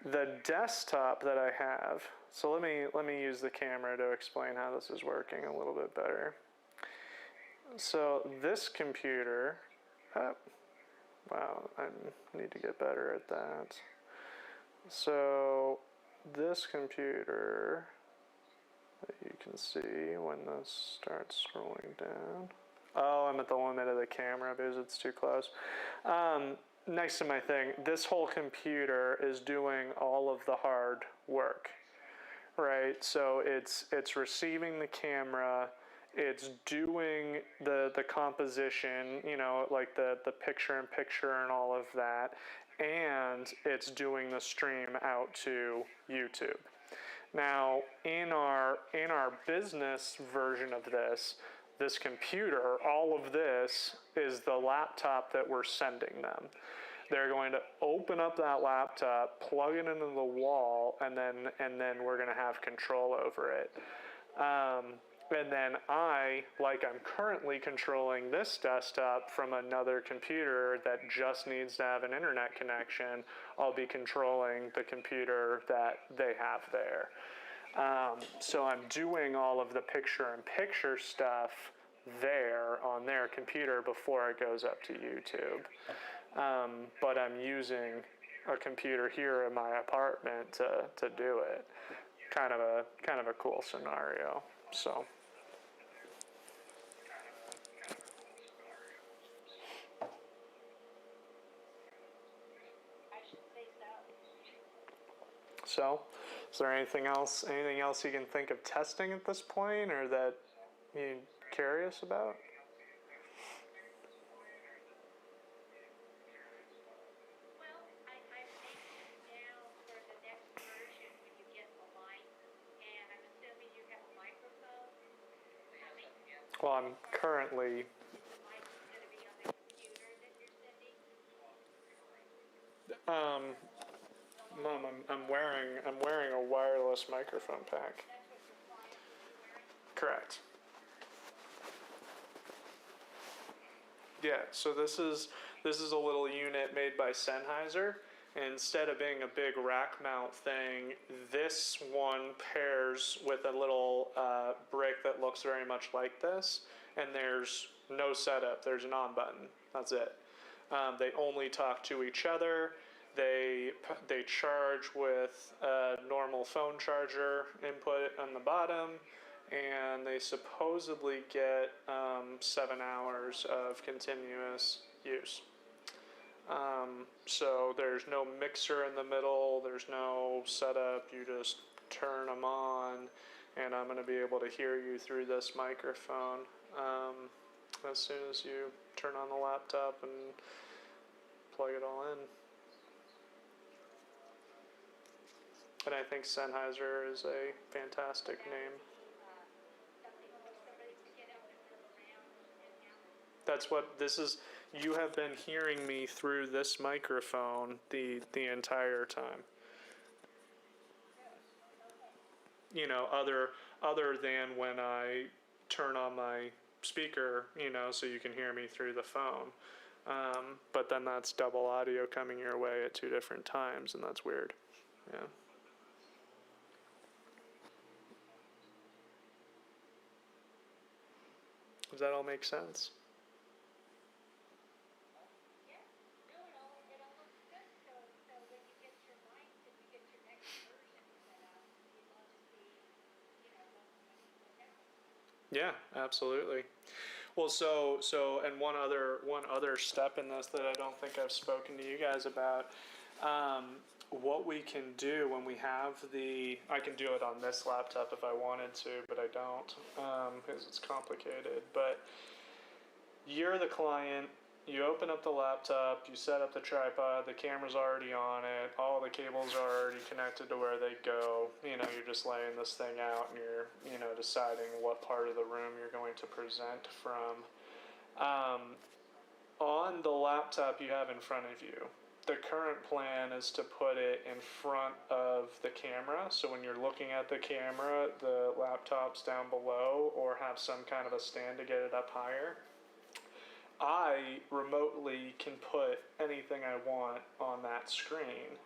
The desktop that I have. So let me use the camera to explain how this is working a little bit better. So this computer. Wow, I need to get better at that. So this computer, that you can see when this starts scrolling down. Oh, I'm at the limit of the camera because it's too close. Next to my thing, this whole computer is doing all of the hard work, right? So it's receiving the camera, it's doing the composition, like the picture-in-picture and all of that, and it's doing the stream out to YouTube. Now, in our business version of this computer, all of this is the laptop that we're sending them. They're going to open up that laptop, plug it into the wall, and then we're going to have control over it. And then like I'm currently controlling this desktop from another computer that just needs to have an internet connection, I'll be controlling the computer that they have there. So I'm doing all of the picture-in-picture stuff there on their computer before it goes up to YouTube. But I'm using a computer here in my apartment to do it. Kind of a cool scenario. So. I should say so. So, is there anything else you can think of testing at this point, or that you're curious about? Well, I'm anxious now for the next version when you get the light, and I'm assuming you have a microphone coming. Well, I'm currently. The mic is going to be on the computer that you're sending. Mom, I'm wearing a wireless microphone pack. That's what your client is wearing. Correct. Yeah, so this is a little unit made by Sennheiser. Instead of being a big rack mount thing, this one pairs with a little brick that looks very much like this, and there's no setup. There's an on button. That's it. They only talk to each other. They charge with a normal phone charger input on the bottom, and they supposedly get 7 hours of continuous use. So there's no mixer in the middle, there's no setup, you just turn them on, and I'm going to be able to hear you through this microphone as soon as you turn on the laptop and plug it all in. And I think Sennheiser is a fantastic name. Something for somebody to get up and move around and have. That's what this is. You have been hearing me through this microphone the entire time. Other than when I turn on my speaker, so you can hear me through the phone. But then that's double audio coming your way at 2 different times, and that's weird. Yeah. Does that all make sense? Yeah, absolutely. Well, and one other step in this that I don't think I've spoken to you guys about. What we can do when we have I can do it on this laptop if I wanted to, but I don't because it's complicated. But you're the client. You open up the laptop, you set up the tripod, the camera's already on it, all the cables are already connected to where they go. You're just laying this thing out and you're deciding what part of the room you're going to present from. On the laptop you have in front of you, the current plan is to put it in front of the camera. So when you're looking at the camera, the laptop's down below or have some kind of a stand to get it up higher. I remotely can put anything I want on that screen,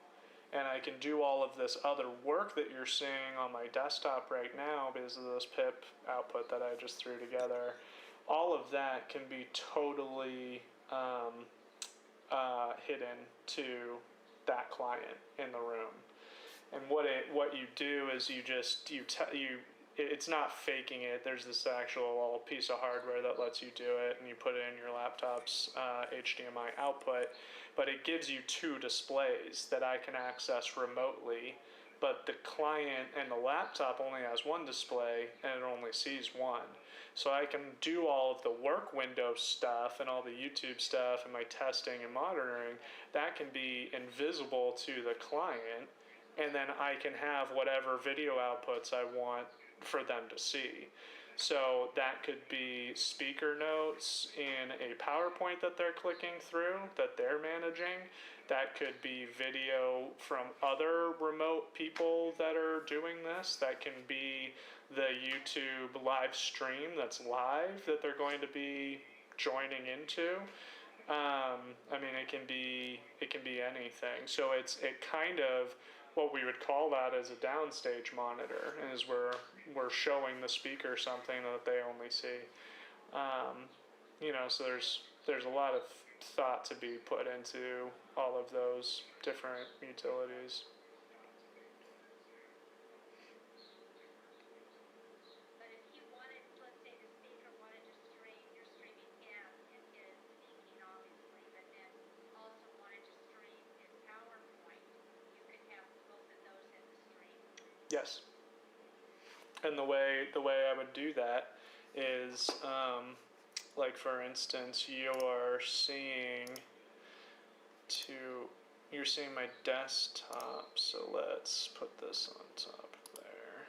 and I can do all of this other work that you're seeing on my desktop right now because of this pip output that I just threw together. All of that can be totally hidden to that client in the room. And what you do is it's not faking it. There's this actual piece of hardware that lets you do it, and you put it in your laptop's HDMI output. But it gives you two displays that I can access remotely. But the client and the laptop only has one display, and it only sees one. So I can do all of the work window stuff and all the YouTube stuff and my testing and monitoring. That can be invisible to the client, and then I can have whatever video outputs I want for them to see. So that could be speaker notes in a PowerPoint that they're clicking through, that they're managing. That could be video from other remote people that are doing this. That can be the YouTube live stream that's live that they're going to be joining into. It can be anything. So it kind of what we would call that as a downstage monitor, is we're showing the speaker something that they only see. So there's a lot of thought to be put into all of those different utilities. But if you wanted, let's say the speaker wanted to stream, you're streaming him and his speaking, obviously, but then also wanted to stream his PowerPoint, you could have both of those in the stream. Yes. And the way I would do that is, like for instance, you're seeing my desktop. So let's put this on top there.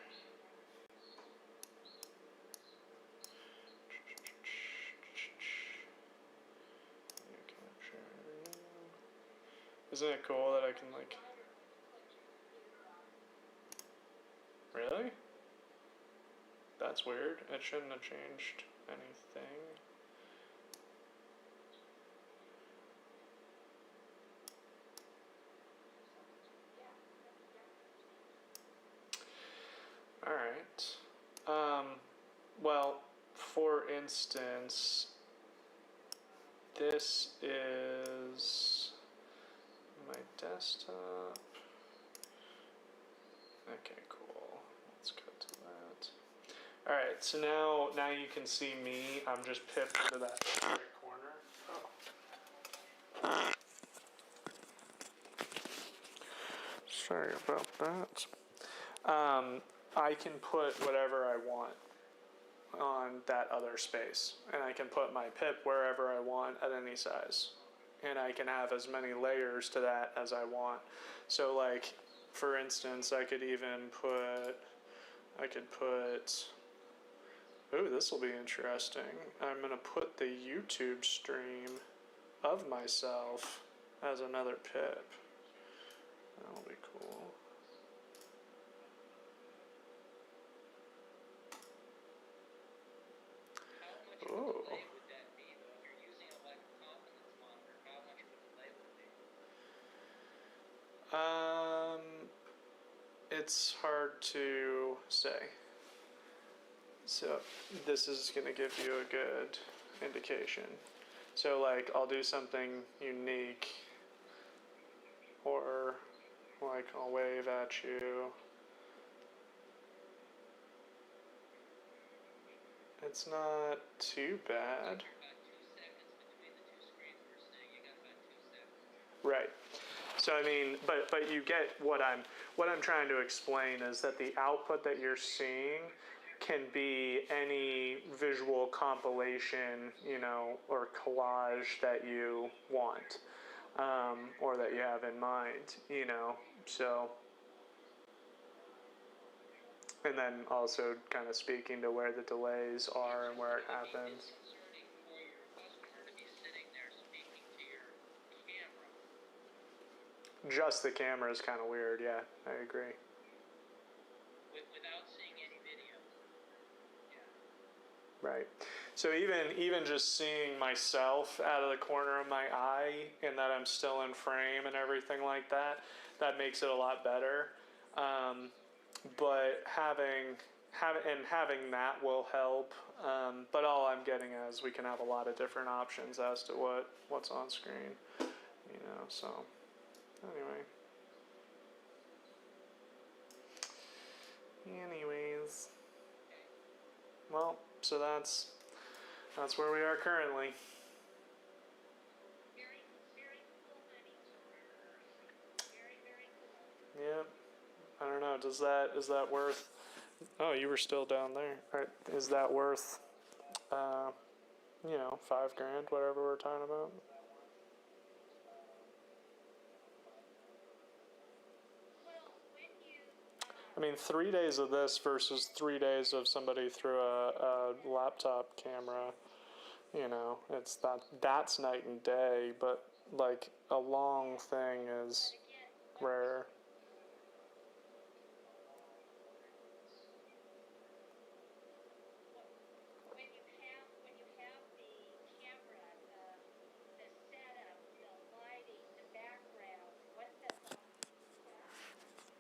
Isn't it cool that I can Really? That's weird. It shouldn't have changed anything. Alright. Well, for instance, this is my desktop. Okay, cool. Let's cut to that. Alright, so now you can see me. I'm just pipped into that right corner. Oh. Sorry about that. I can put whatever I want on that other space, and I can put my pip wherever I want at any size, and I can have as many layers to that as I want. So like, for instance, I could put ooh, this will be interesting. I'm gonna put the YouTube stream of myself as another pip. That'll be cool. How much of a delay would that be, though? If you're using a live confidence monitor, how much of a delay would it be? It's hard to say. So this is going to give you a good indication. So like, I'll do something unique, or like I'll wave at you, It's not too bad. About 2 seconds between the two screens we're seeing. You got about 2 seconds. Right. So I mean, but you get what I'm trying to explain is that the output that you're seeing can be any visual compilation, you know, or collage that you want, or that you have in mind, you know. So, and then also kind of speaking to where the delays are and where it happens. It's concerning for your customer to be sitting there speaking to your camera. Just the camera is kind of weird. Yeah, I agree. Without seeing any video. Yeah. Right. So even just seeing myself out of the corner of my eye and that I'm still in frame and everything like that, that makes it a lot better. But having that will help. But all I'm getting at is we can have a lot of different options as to what's on screen. You know. So anyway. Anyways. Well, so that's where we are currently. Very, very cool, honey. Very, very cool. Yep. I don't know. Is that worth? Oh, you were still down there. All right. Is that worth? You know, $5,000, whatever we're talking about. Well, when you, I mean, 3 days of this versus 3 days of somebody through a laptop camera. You know, that's night and day. But like a long thing is again, rare. when you have the camera, the setup, the lighting, the background, what's that look?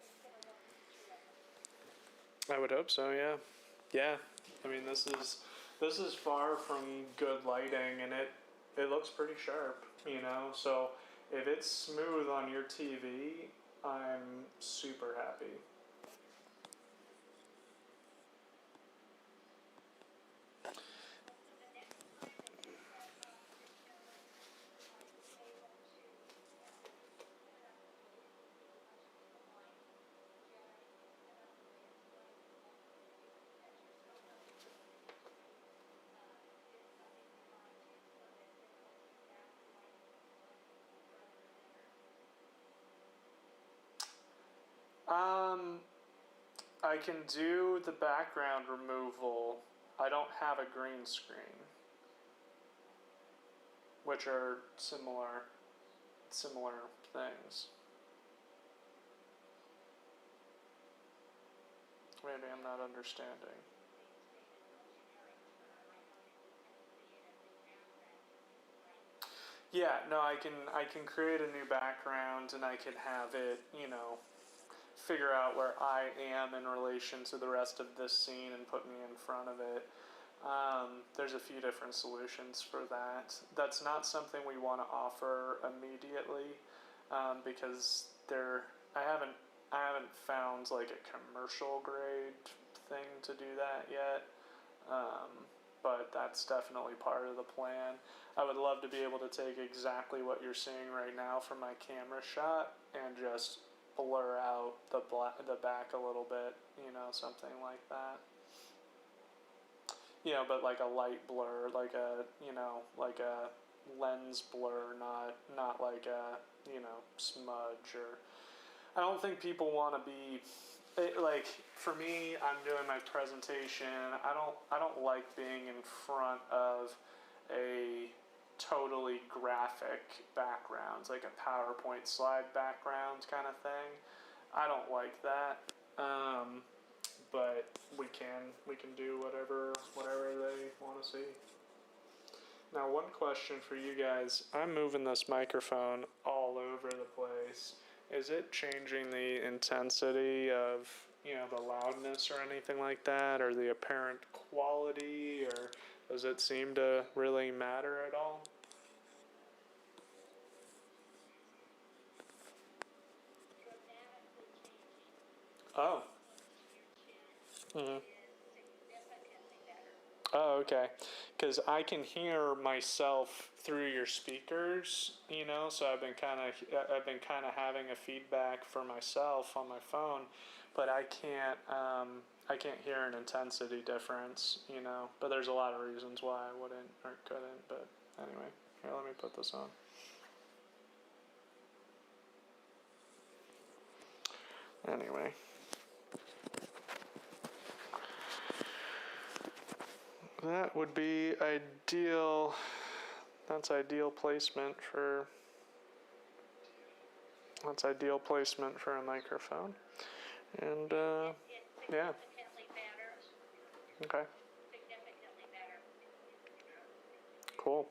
It's gonna look picturesque. I would hope so. Yeah. Yeah. I mean, this is far from good lighting, and it looks pretty sharp. You know, so if it's smooth on your TV, I'm super happy. So the next time that you have videos, are you able to put it up the way it would be much more like Jerry put up the way it's going to look as you're supposed to do it. Get something behind you so that it looks exactly like it's looking rather than I can do the background removal. I don't have a green screen, which are similar things. Maybe I'm not understanding. Yeah, no, I can create a new background and I can have it, you know, figure out where I am in relation to the rest of this scene and put me in front of it. There's a few different solutions for that. That's not something we want to offer immediately, because I haven't found like a commercial grade thing to do that yet. But that's definitely part of the plan. I would love to be able to take exactly what you're seeing right now from my camera shot and just blur out the back a little bit, you know, something like that. You know, but like a light blur, like a, you know, like a lens blur, not like a, you know, smudge. Or I don't think people want to be like, for me, I'm doing my presentation. I don't like being in front of a totally graphic background, like a PowerPoint slide background kind of thing. I don't like that. But we can do whatever they want to see. Now, one question for you guys. I'm moving this microphone all over the place. Is it changing the intensity of, you know, the loudness or anything like that, or the apparent quality, or does it seem to really matter at all? dramatically changing. Oh. Close to your chin Mm-hmm. is significantly better. Oh, okay. Because I can hear myself through your speakers, you know. So I've been kind of having a feedback for myself on my phone, but I can't hear an intensity difference, you know. But there's a lot of reasons why I wouldn't or couldn't. But anyway, here, let me put this on. Anyway. That would be ideal. That's ideal placement for. That's ideal placement for a microphone. And It's yeah, significantly better. okay, Significantly better. cool.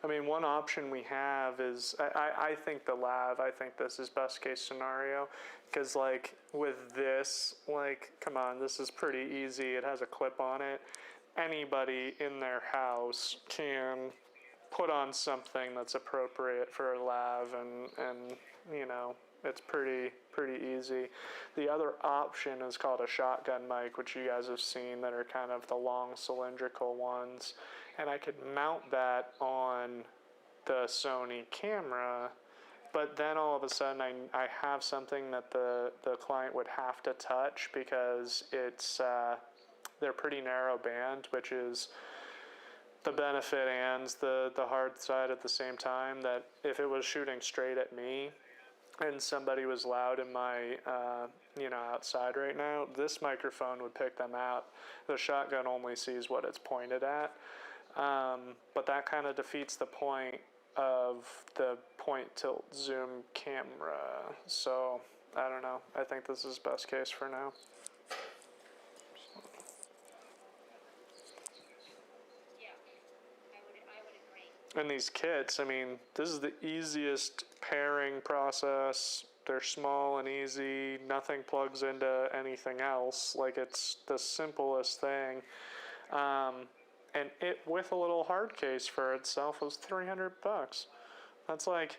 I mean, one option we have is I think the lav. I think this is best case scenario, because like with this, like, come on, this is pretty easy. It has a clip on it. Anybody in their house can put on something that's appropriate for a lav, and you know, it's pretty easy. The other option is called a shotgun mic, which you guys have seen, that are kind of the long cylindrical ones, and I could mount that on the Sony camera, but then all of a sudden I have something that the client would have to touch, because it's they're pretty narrow band, which is the benefit and the hard side at the same time. That if it was shooting straight at me and somebody was loud in my you know, outside right now, this microphone would pick them out. The shotgun only sees what it's pointed at, but that kind of defeats the point of the point tilt zoom camera. So I don't know, I think this is best case for now. I would agree. And these kits, I mean, this is the easiest pairing process. They're small and easy. Nothing plugs into anything else. Like, it's the simplest thing. And it, with a little hard case for itself, was $300. That's like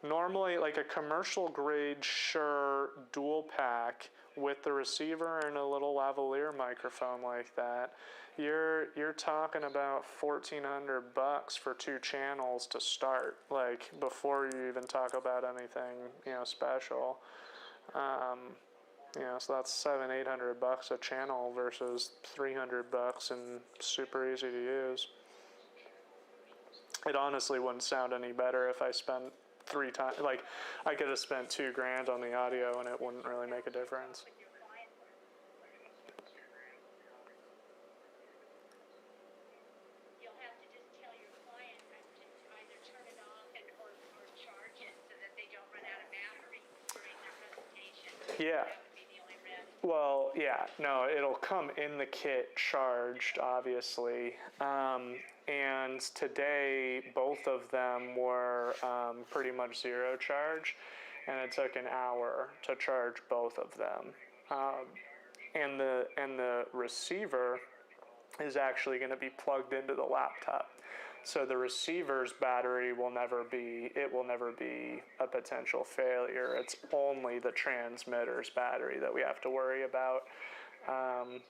normally like a commercial grade Shure dual pack with the receiver and a little lavalier microphone like that. You're talking about $1,400 for 2 channels to start, like, before you even talk about anything, you know, special. You know, so that's $700-800 a channel versus $300 and super easy to use. It honestly wouldn't sound any better if I spent 3 times. Like, I could have spent $2,000 on the audio and it wouldn't really make a difference. You'll have to just tell your client to either turn it off or charge it so that they don't run out of battery during their presentation. Yeah. That would be the only risk. Well, yeah, no, it'll come in the kit charged, obviously. And today, both of them were pretty much zero charge, and it took an hour to charge both of them. And the receiver is actually going to be plugged into the laptop. So the receiver's battery will never be a potential failure. It's only the transmitter's battery that we have to worry about.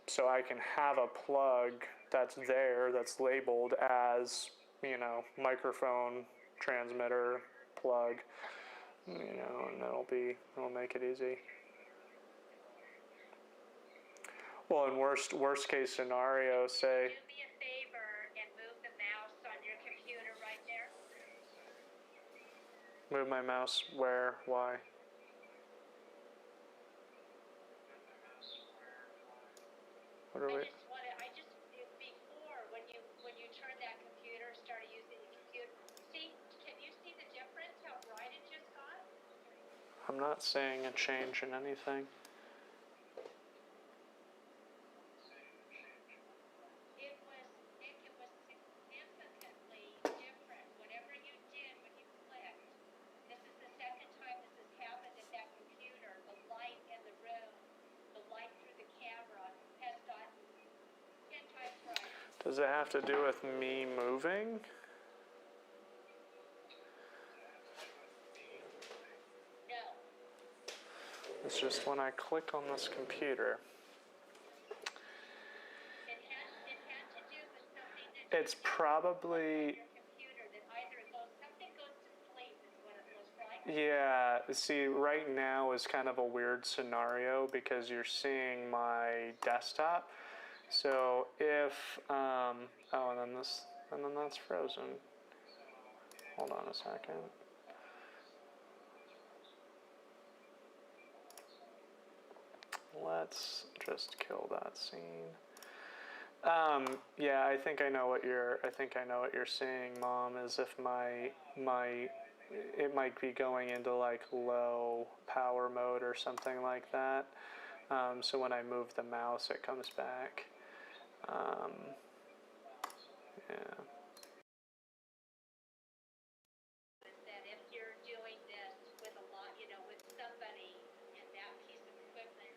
So I can have a plug that's there, that's labeled as, you know, microphone transmitter plug, you know, and it'll make it easy. Well, in worst case scenario, say. Do me a favor and move the mouse on your computer right there. Move my mouse where? Why? What are we? Before when you turn that computer, started using the computer. See, can you see the difference? How bright it just got? I'm not seeing a change in anything. It was significantly different. Whatever you did when you clicked. This is the second time this has happened at that computer. The light in the room, the light through the camera has gotten 10 times brighter. Does it have to do with me moving? No. It's just when I click on this computer. It had It's probably, your computer that either something goes to sleep is what it looks like. yeah, see, right now is kind of a weird scenario because you're seeing my desktop. So if, oh, and then that's frozen. Hold on a second. Let's just kill that scene. Yeah, I think I know what you're seeing, Mom, is if it might be going into like low power mode or something like that. So when I move the mouse, it comes back. Yeah. That if you're doing this with a lot, with somebody and that piece of equipment,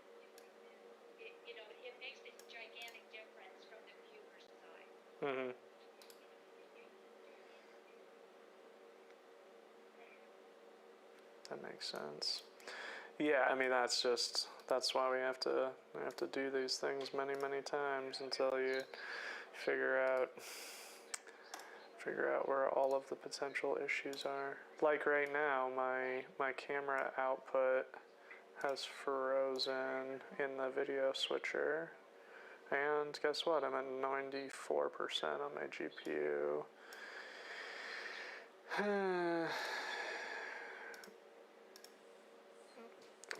it makes a gigantic difference from the viewer's side. Mhm. That makes sense. Yeah, I mean that's why we have to do these things many times until you figure out where all of the potential issues are. Like right now, my camera output has frozen in the video switcher. And guess what? I'm at 94% on my GPU.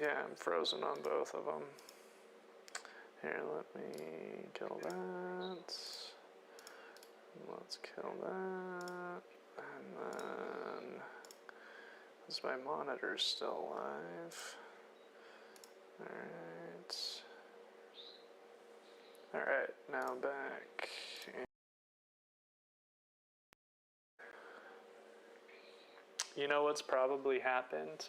Yeah, I'm frozen on both of them. Here, let me kill that. Let's kill that. And then, is my monitor still live? Alright. Alright, now back. You know what's probably happened?